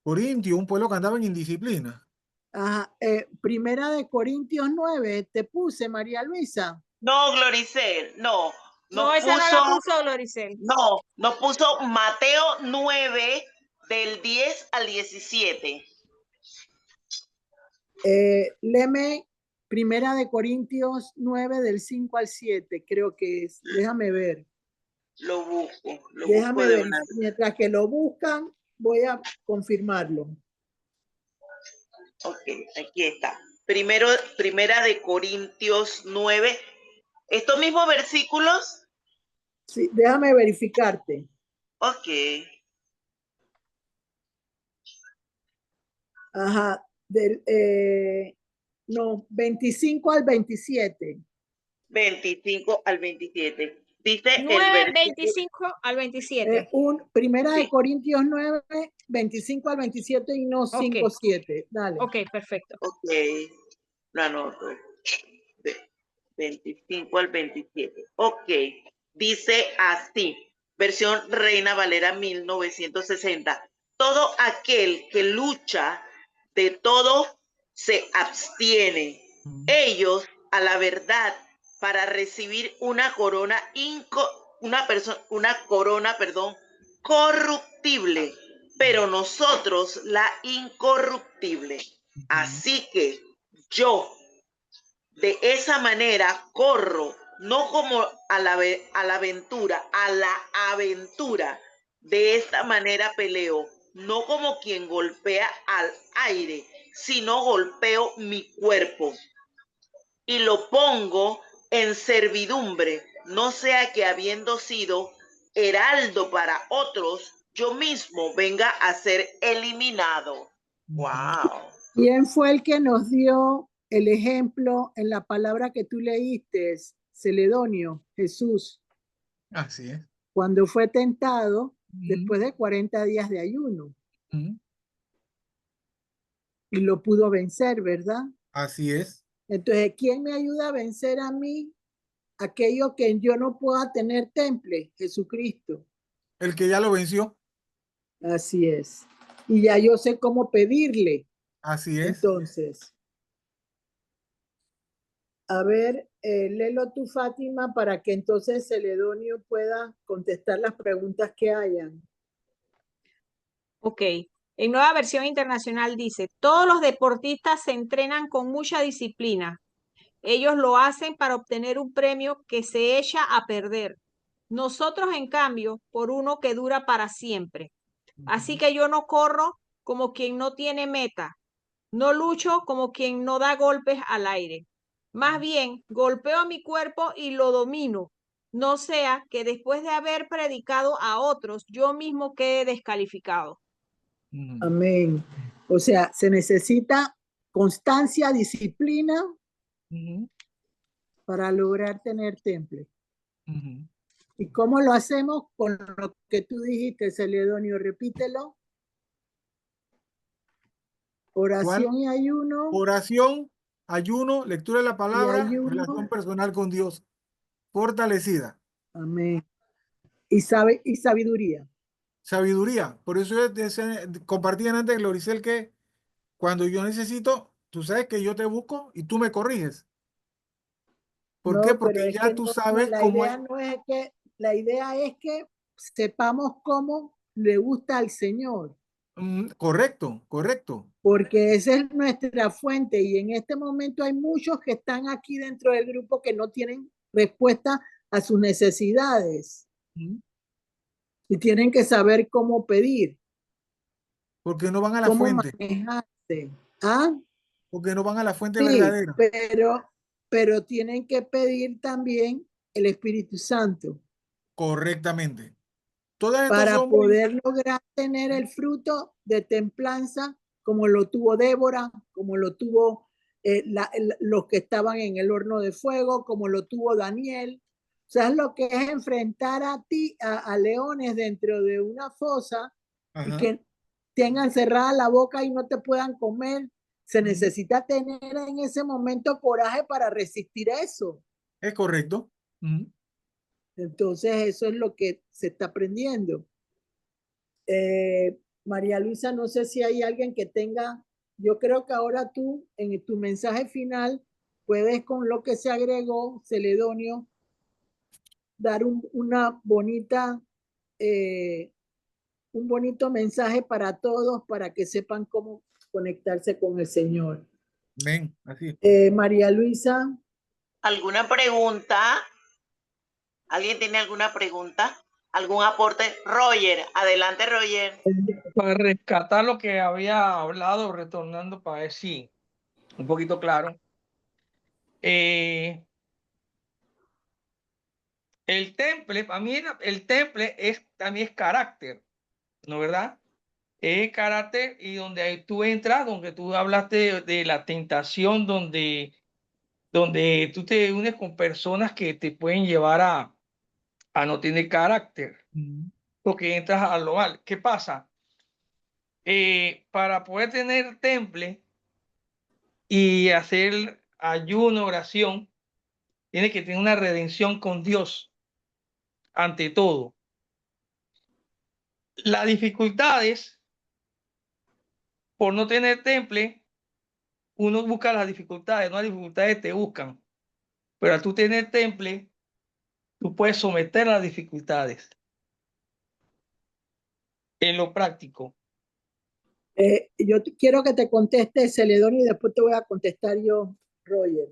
Corintios, un pueblo que andaba en indisciplina. Ajá, Primera de Corintios 9, te puse, María Luisa. No, Gloricel, no. No, esa no la puso Gloricel. No, nos puso Mateo 9, del 10 al 17. Léeme Primera de Corintios 9, del 5 al 7, creo que es. Déjame ver. Lo busco. Déjame ver. Mientras que lo buscan, voy a confirmarlo. Ok, aquí está. Primera de Corintios 9. Estos mismos versículos Sí, déjame verificarte. Ok. Ajá, no, 25 al 27. 25 al 27. Dice el 9, versículo. 25 al 27. Primera de Sí. Corintios 9, 25 al 27 y no 5, Ok. 7. Dale. Ok, perfecto. Ok. Lo anoto. 25 al 27. Ok. Dice así. Versión Reina Valera 1960. Todo aquel que lucha de todo se abstiene. Ellos a la verdad para recibir una corona corruptible, pero nosotros la incorruptible. Así que yo de esa manera corro, no como a la aventura, a la aventura. De esta manera peleo, no como quien golpea al aire, sino golpeo mi cuerpo y lo pongo en servidumbre, no sea que habiendo sido heraldo para otros, yo mismo venga a ser eliminado. Wow. ¿Quién fue el que nos dio el ejemplo en la palabra que tú leíste, Celedonio? Jesús, Así es. cuando fue tentado después de 40 días de ayuno y lo pudo vencer, ¿verdad? Así es. Entonces, ¿quién me ayuda a vencer a mí aquello que yo no pueda tener temple? Jesucristo. El que ya lo venció. Así es. Y ya yo sé cómo pedirle. Así es. Entonces, a ver, léelo tú, Fátima, para que entonces Celedonio pueda contestar las preguntas que hayan. Ok. En Nueva Versión Internacional dice, todos los deportistas se entrenan con mucha disciplina. Ellos lo hacen para obtener un premio que se echa a perder. Nosotros, en cambio, por uno que dura para siempre. Así que yo no corro como quien no tiene meta. No lucho como quien no da golpes al aire. Más bien, golpeo a mi cuerpo y lo domino. No sea que después de haber predicado a otros, yo mismo quede descalificado. Amén. O sea, se necesita constancia, disciplina para lograr tener temple. ¿Y cómo lo hacemos? Con lo que tú dijiste, Celedonio, repítelo. Oración ¿Cuál? y ayuno. Oración, ayuno, lectura de la Y palabra, ayuno. relación personal con Dios. Fortalecida. Amén. Y sabiduría. Sabiduría. Por eso yo compartí antes, Gloricel, que cuando yo necesito, tú sabes que yo te busco y tú me corriges. ¿Por qué? No, pero Porque es que ya tú no, sabes la cómo es. idea no es que, la idea es que sepamos cómo le gusta al Señor, Correcto, correcto. porque esa es nuestra fuente y en este momento hay muchos que están aquí dentro del grupo que no tienen respuesta a sus necesidades y tienen que saber cómo pedir, Porque no van a la cómo fuente. manejarse. ¿Ah? Porque no van a la fuente Sí, verdadera. pero tienen que pedir también el Espíritu Santo Correctamente. Todos estos para hombres. poder lograr tener el fruto de templanza como lo tuvo Débora, como lo tuvo los que estaban en el horno de fuego, como lo tuvo Daniel. O sea, es lo que es enfrentar a leones dentro de una fosa y Ajá. que tengan cerrada la boca y no te puedan comer. Se necesita tener en ese momento coraje para resistir eso. Es correcto. Entonces, eso es lo que se está aprendiendo. María Luisa, no sé si hay alguien que tenga, yo creo que ahora tú, en tu mensaje final, puedes con lo que se agregó, Celedonio, dar una bonita, un bonito mensaje para todos, para que sepan cómo conectarse con el Señor. Ven, así. María Luisa. ¿Alguna pregunta? ¿Alguien tiene alguna pregunta? ¿Algún aporte? Roger, adelante, Roger. Para rescatar lo que había hablado, retornando para ver si un poquito claro. El temple, para mí el temple también es carácter, ¿no verdad? Es carácter, y donde ahí tú entras, donde tú hablaste de la tentación, donde tú te unes con personas que te pueden llevar a no tener carácter, porque entras a lo mal. ¿Qué pasa? Para poder tener temple y hacer ayuno, oración, tienes que tener una redención con Dios ante todo. Las dificultades, por no tener temple, uno busca las dificultades, no las dificultades te buscan. Pero al tú tener temple, tú puedes someter las dificultades en lo práctico. Quiero que te conteste Celedonio y después te voy a contestar yo, Roger.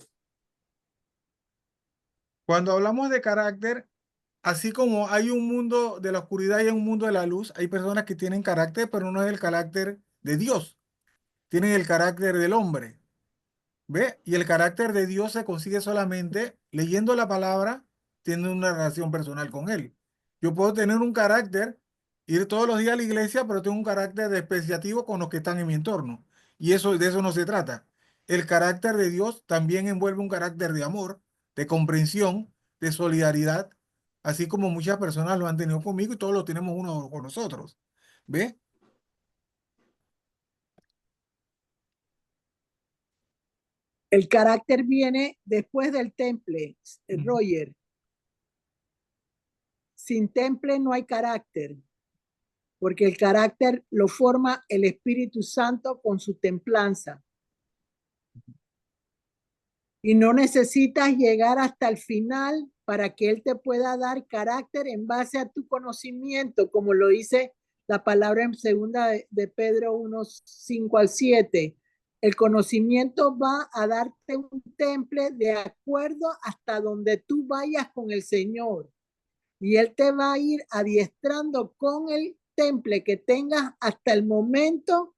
Cuando hablamos de carácter, así como hay un mundo de la oscuridad y hay un mundo de la luz, hay personas que tienen carácter, pero no es el carácter de Dios, tienen el carácter del hombre. ¿Ve? Y el carácter de Dios se consigue solamente leyendo la palabra, teniendo una relación personal con Él. Yo puedo tener un carácter, ir todos los días a la iglesia, pero tengo un carácter despreciativo con los que están en mi entorno. Y eso, de eso no se trata. El carácter de Dios también envuelve un carácter de amor, de comprensión, de solidaridad, así como muchas personas lo han tenido conmigo y todos lo tenemos uno con nosotros. ¿Ve? El carácter viene después del temple, Roger. Sin temple no hay carácter, porque el carácter lo forma el Espíritu Santo con su templanza. Y no necesitas llegar hasta el final para que Él te pueda dar carácter en base a tu conocimiento, como lo dice la palabra en segunda de Pedro 1, 5 al 7. El conocimiento va a darte un temple de acuerdo hasta donde tú vayas con el Señor. Y Él te va a ir adiestrando con el temple que tengas hasta el momento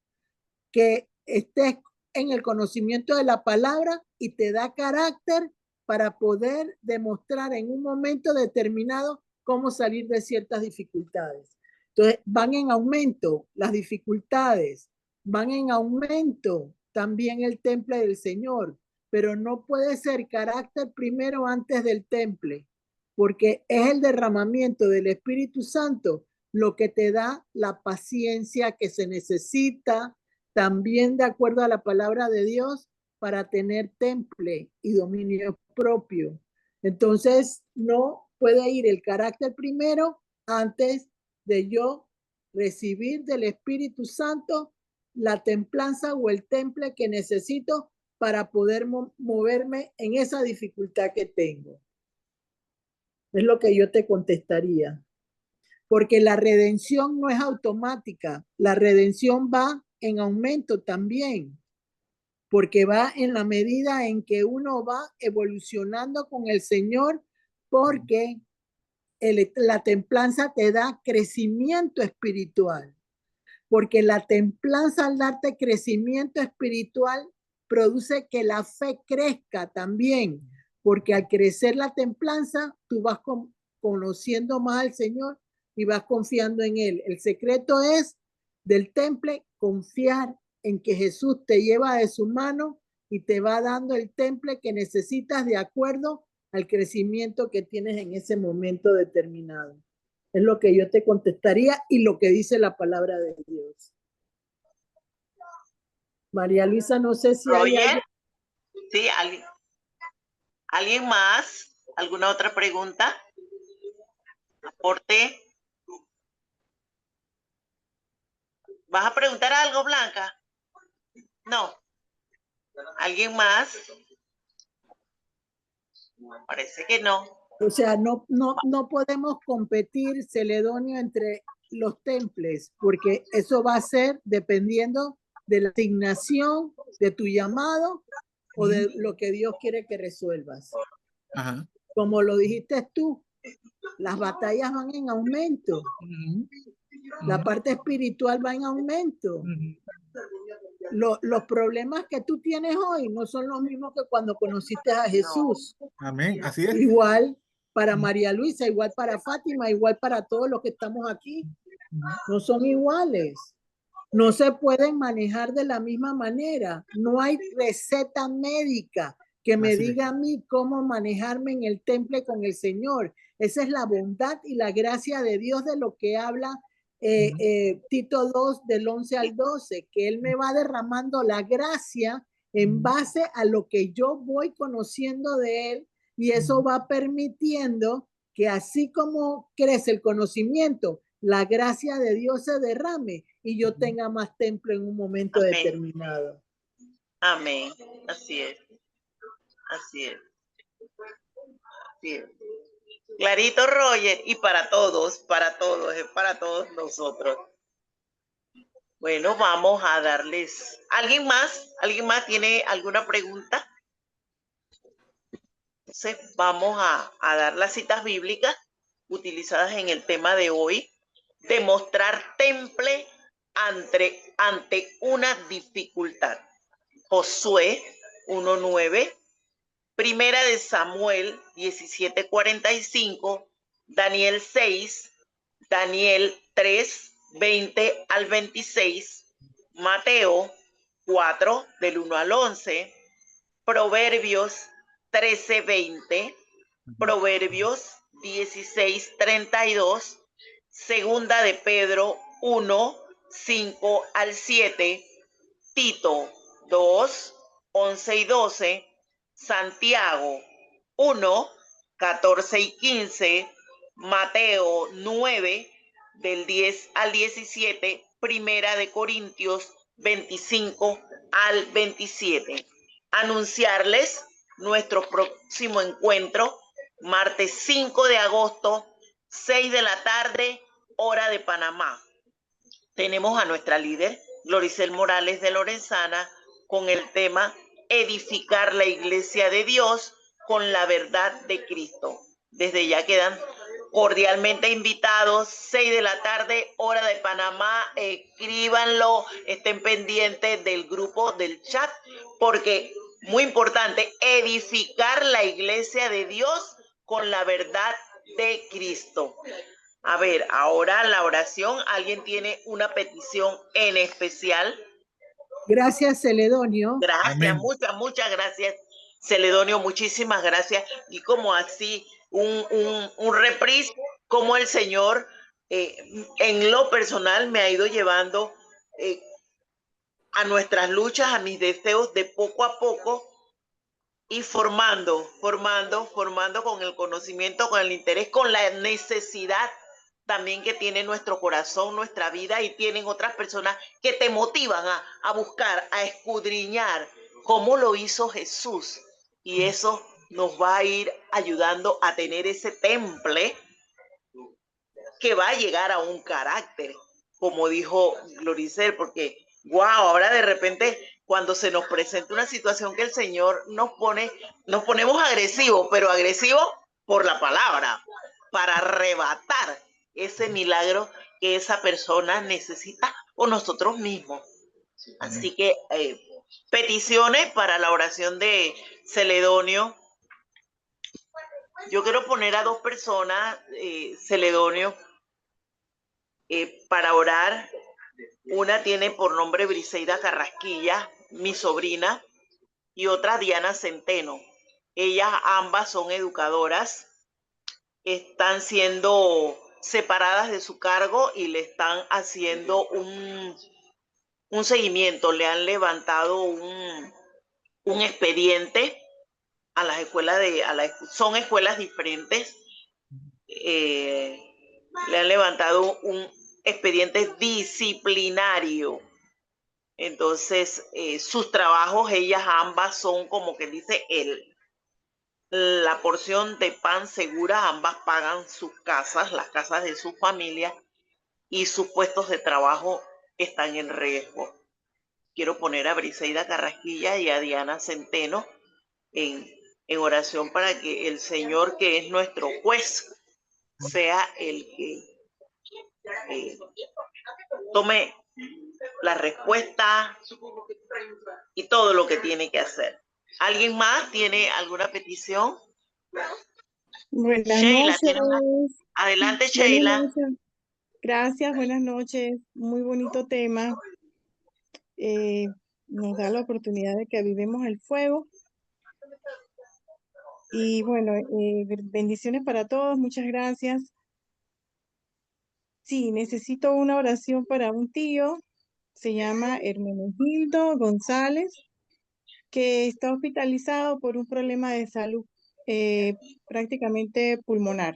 que estés en el conocimiento de la palabra, y te da carácter para poder demostrar en un momento determinado cómo salir de ciertas dificultades. Entonces, van en aumento las dificultades, van en aumento también el temple del Señor, pero no puede ser carácter primero antes del temple, porque es el derramamiento del Espíritu Santo lo que te da la paciencia que se necesita, también de acuerdo a la palabra de Dios, para tener temple y dominio propio. Entonces, no puede ir el carácter primero antes de yo recibir del Espíritu Santo la templanza o el temple que necesito para poder moverme en esa dificultad que tengo. Es lo que yo te contestaría. Porque la redención no es automática, la redención va en aumento también, porque va en la medida en que uno va evolucionando con el Señor, porque la templanza te da crecimiento espiritual, porque la templanza, al darte crecimiento espiritual, produce que la fe crezca también, porque al crecer la templanza, tú vas conociendo más al Señor y vas confiando en Él. El secreto es del temple confiar en que Jesús te lleva de su mano y te va dando el temple que necesitas de acuerdo al crecimiento que tienes en ese momento determinado. Es lo que yo te contestaría y lo que dice la palabra de Dios. María Luisa, no sé si Roger, hay algo. ¿sí? ¿Alguien más? ¿Alguna otra pregunta? ¿Aporte? ¿Vas a preguntar algo, Blanca? No. ¿Alguien más? Parece que no. O sea, no podemos competir, Celedonio, entre los temples, porque eso va a ser dependiendo de la asignación, de tu llamado o de lo que Dios quiere que resuelvas. Ajá. Como lo dijiste tú, las batallas van en aumento. La parte espiritual va en aumento. Los problemas que tú tienes hoy no son los mismos que cuando conociste a Jesús. Amén, así es. Igual para María Luisa, igual para Fátima, igual para todos los que estamos aquí. No son iguales. No se pueden manejar de la misma manera. No hay receta médica que me diga a mí cómo manejarme en el temple con el Señor. Esa es la bondad y la gracia de Dios, de lo que habla Tito 2 del 11 al 12, que Él me va derramando la gracia en base a lo que yo voy conociendo de Él, y eso va permitiendo que así como crece el conocimiento, la gracia de Dios se derrame y yo tenga más templo en un momento determinado. Amén. Así es. Así es. Así es. Clarito, Roger, y para todos, es para todos nosotros. Bueno, vamos a darles. ¿Alguien más? ¿Alguien más tiene alguna pregunta? Entonces, vamos a dar las citas bíblicas utilizadas en el tema de hoy. Demostrar temple ante una dificultad. Josué 1:9, Primera de Samuel 17:45, Daniel 6, Daniel 3:20 al 26, Mateo 4 del 1 al 11, Proverbios 13:20, Proverbios 16:32, Segunda de Pedro 1:5 al 7, Tito 2:11 y 12, Santiago 1:14 y 15, Mateo 9 del 10 al 17, Primera de Corintios 25 al 27. Anunciarles nuestro próximo encuentro, martes 5 de agosto, 6 de la tarde, hora de Panamá. Tenemos a nuestra líder, Gloricel Morales de Lorenzana, con el tema edificar la iglesia de Dios con la verdad de Cristo. Desde ya quedan cordialmente invitados, 6 de la tarde, hora de Panamá. Escríbanlo, estén pendientes del grupo, del chat, porque muy importante, edificar la iglesia de Dios con la verdad de Cristo. A ver, ahora la oración. ¿Alguien tiene una petición en especial? Gracias, Celedonio. Gracias, muchas gracias, Celedonio. Muchísimas gracias. Y como así, un reprise, como el Señor en lo personal me ha ido llevando a nuestras luchas, a mis deseos de poco a poco, y formando con el conocimiento, con el interés, con la necesidad también que tiene nuestro corazón, nuestra vida, y tienen otras personas que te motivan a buscar, a escudriñar cómo lo hizo Jesús. Y eso nos va a ir ayudando a tener ese temple que va a llegar a un carácter, como dijo Gloricel, porque wow, ahora de repente cuando se nos presenta una situación que el Señor nos ponemos agresivos, pero agresivos por la palabra, para arrebatar ese milagro que esa persona necesita o nosotros mismos. Así que peticiones para la oración de Celedonio. Yo quiero poner a dos personas, Celedonio, para orar. Una tiene por nombre Briseida Carrasquilla, mi sobrina, y otra Diana Centeno. Ellas ambas son educadoras, están siendo separadas de su cargo y le están haciendo un seguimiento, le han levantado un expediente a las escuelas son escuelas diferentes, le han levantado un expediente disciplinario. Entonces, sus trabajos, ellas ambas son como que dice la porción de pan segura. Ambas pagan sus casas, las casas de su familia, y sus puestos de trabajo están en riesgo. Quiero poner a Briseida Carrasquilla y a Diana Centeno en oración para que el Señor, que es nuestro juez, sea el que tome la respuesta y todo lo que tiene que hacer. ¿Alguien más tiene alguna petición? Buenas Sheila, noches, adelante, buenas Sheila. noches. Gracias, buenas noches. Muy bonito tema. Nos da la oportunidad de que avivemos el fuego. Y bueno, bendiciones para todos. Muchas gracias. Sí, necesito una oración para un tío. Se llama Hermenegildo González, que está hospitalizado por un problema de salud prácticamente pulmonar.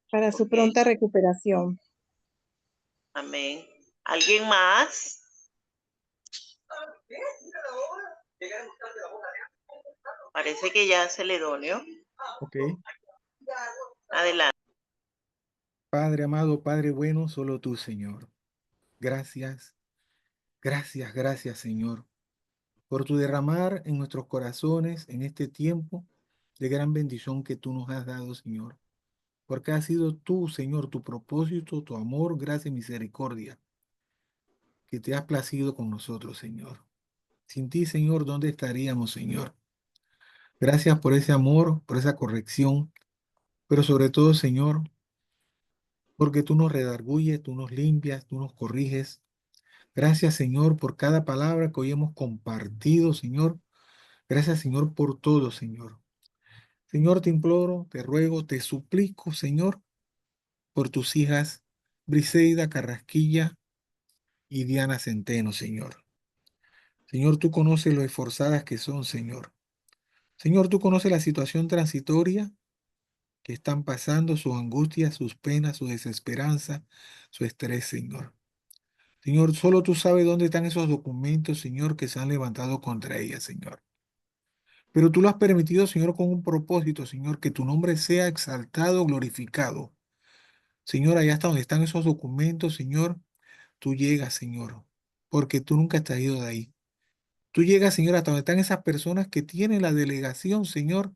Para su Ok. pronta recuperación. Amén. ¿Alguien más? Parece que ya se le doneó. Ok. Adelante. Padre amado, Padre bueno, solo tú, Señor. Gracias, gracias, gracias, Señor, por tu derramar en nuestros corazones en este tiempo de gran bendición que tú nos has dado, Señor. Porque ha sido tú, Señor, tu propósito, tu amor, gracia y misericordia, que te has placido con nosotros, Señor. Sin ti, Señor, ¿dónde estaríamos, Señor? Gracias por ese amor, por esa corrección, pero sobre todo, Señor, porque tú nos redarguyes, tú nos limpias, tú nos corriges. Gracias, Señor, por cada palabra que hoy hemos compartido, Señor. Gracias, Señor, por todo, Señor. Señor, te imploro, te ruego, te suplico, Señor, por tus hijas Briseida Carrasquilla y Diana Centeno, Señor. Señor, tú conoces lo esforzadas que son, Señor. Señor, tú conoces la situación transitoria que están pasando, sus angustias, sus penas, su desesperanza, su estrés, Señor. Señor, solo tú sabes dónde están esos documentos, Señor, que se han levantado contra ellas, Señor. Pero tú lo has permitido, Señor, con un propósito, Señor, que tu nombre sea exaltado, glorificado. Señor, allá hasta donde están esos documentos, Señor, tú llegas, Señor, porque tú nunca te has ido de ahí. Tú llegas, Señor, hasta donde están esas personas que tienen la delegación, Señor,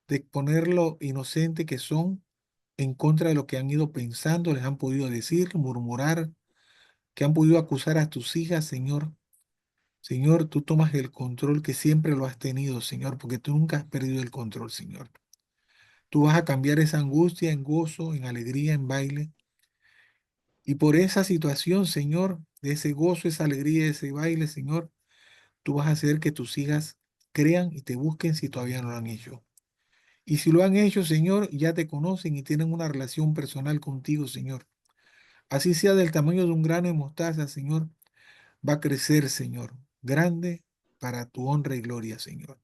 de exponer lo inocente que son en contra de lo que han ido pensando, les han podido decir, murmurar, que han podido acusar a tus hijas, Señor. Señor, tú tomas el control que siempre lo has tenido, Señor, porque tú nunca has perdido el control, Señor. Tú vas a cambiar esa angustia en gozo, en alegría, en baile. Y por esa situación, Señor, de ese gozo, esa alegría, ese baile, Señor, tú vas a hacer que tus hijas crean y te busquen si todavía no lo han hecho. Y si lo han hecho, Señor, ya te conocen y tienen una relación personal contigo, Señor. Así sea del tamaño de un grano de mostaza, Señor, va a crecer, Señor, grande para tu honra y gloria, Señor.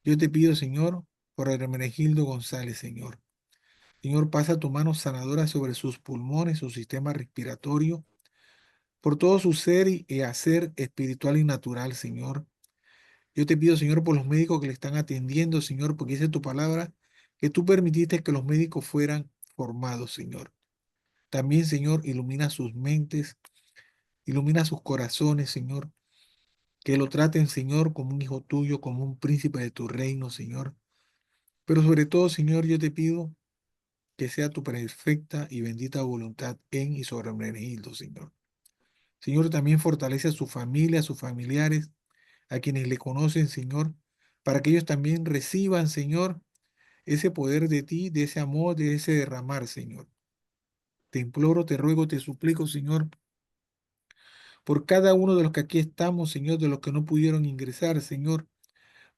Yo te pido, Señor, por Hermenegildo González, Señor. Señor, pasa tu mano sanadora sobre sus pulmones, su sistema respiratorio, por todo su ser y hacer espiritual y natural, Señor. Yo te pido, Señor, por los médicos que le están atendiendo, Señor, porque dice tu palabra que tú permitiste que los médicos fueran formados, Señor. También, Señor, ilumina sus mentes, ilumina sus corazones, Señor. Que lo traten, Señor, como un hijo tuyo, como un príncipe de tu reino, Señor. Pero sobre todo, Señor, yo te pido que sea tu perfecta y bendita voluntad en y sobre Hermenegildo, Señor. Señor, también fortalece a su familia, a sus familiares, a quienes le conocen, Señor, para que ellos también reciban, Señor, ese poder de ti, de ese amor, de ese derramar, Señor. Te imploro, te ruego, te suplico, Señor, por cada uno de los que aquí estamos, Señor, de los que no pudieron ingresar, Señor,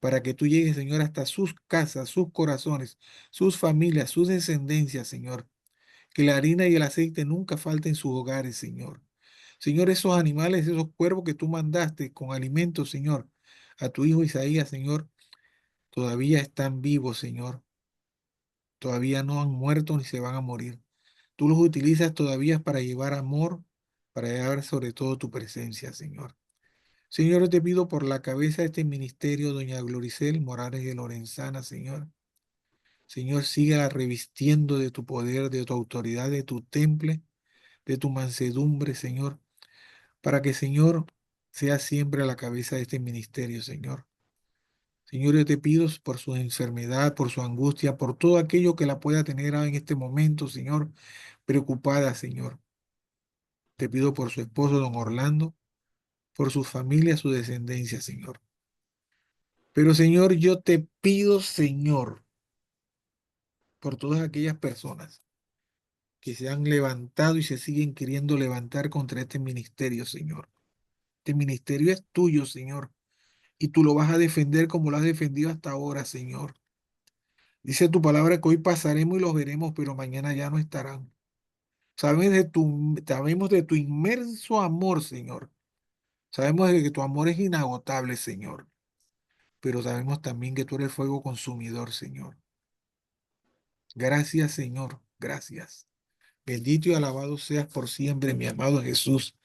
para que tú llegues, Señor, hasta sus casas, sus corazones, sus familias, sus descendencias, Señor. Que la harina y el aceite nunca falten en sus hogares, Señor. Señor, esos animales, esos cuervos que tú mandaste con alimentos, Señor, a tu hijo Isaías, Señor, todavía están vivos, Señor. Todavía no han muerto ni se van a morir. Tú los utilizas todavía para llevar amor, para llevar sobre todo tu presencia, Señor. Señor, yo te pido por la cabeza de este ministerio, doña Gloricel Morales de Lorenzana, Señor. Señor, síguela revistiendo de tu poder, de tu autoridad, de tu temple, de tu mansedumbre, Señor, para que, Señor, sea siempre a la cabeza de este ministerio, Señor. Señor, yo te pido por su enfermedad, por su angustia, por todo aquello que la pueda tener en este momento, Señor, preocupada, Señor. Te pido por su esposo, don Orlando, por su familia, su descendencia, Señor. Pero Señor, yo te pido, Señor, por todas aquellas personas que se han levantado y se siguen queriendo levantar contra este ministerio, Señor. Este ministerio es tuyo, Señor, y tú lo vas a defender como lo has defendido hasta ahora, Señor. Dice tu palabra que hoy pasaremos y los veremos, pero mañana ya no estarán. Sabemos de tu inmenso amor, Señor. Sabemos de que tu amor es inagotable, Señor. Pero sabemos también que tú eres fuego consumidor, Señor. Gracias, Señor. Gracias. Bendito y alabado seas por siempre, mi amado Jesús.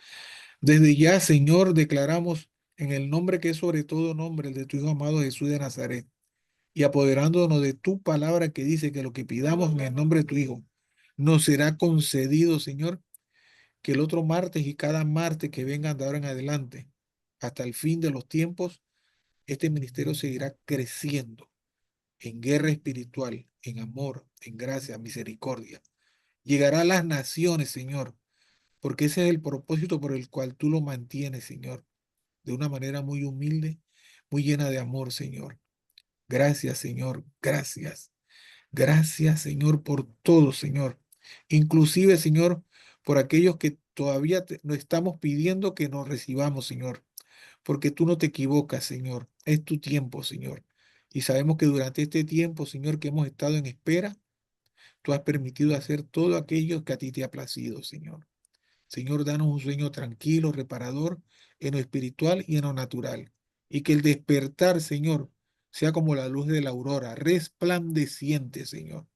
Desde ya, Señor, declaramos en el nombre que es sobre todo nombre, el de tu Hijo amado Jesús de Nazaret, y apoderándonos de tu palabra que dice que lo que pidamos en el nombre de tu Hijo nos será concedido, Señor, que el otro martes y cada martes que vengan de ahora en adelante, hasta el fin de los tiempos, este ministerio seguirá creciendo en guerra espiritual, en amor, en gracia, misericordia. Llegará a las naciones, Señor, porque ese es el propósito por el cual tú lo mantienes, Señor, de una manera muy humilde, muy llena de amor, Señor. Gracias, Señor, gracias. Gracias, Señor, por todo, Señor. Inclusive, Señor, por aquellos que todavía nos estamos pidiendo que nos recibamos, Señor, porque tú no te equivocas, Señor. Es tu tiempo, Señor. Y sabemos que durante este tiempo, Señor, que hemos estado en espera, tú has permitido hacer todo aquello que a ti te ha placido, Señor. Señor, danos un sueño tranquilo, reparador, en lo espiritual y en lo natural. Y que el despertar, Señor, sea como la luz de la aurora, resplandeciente, Señor.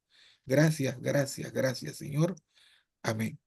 Gracias, gracias, gracias, Señor. Amén.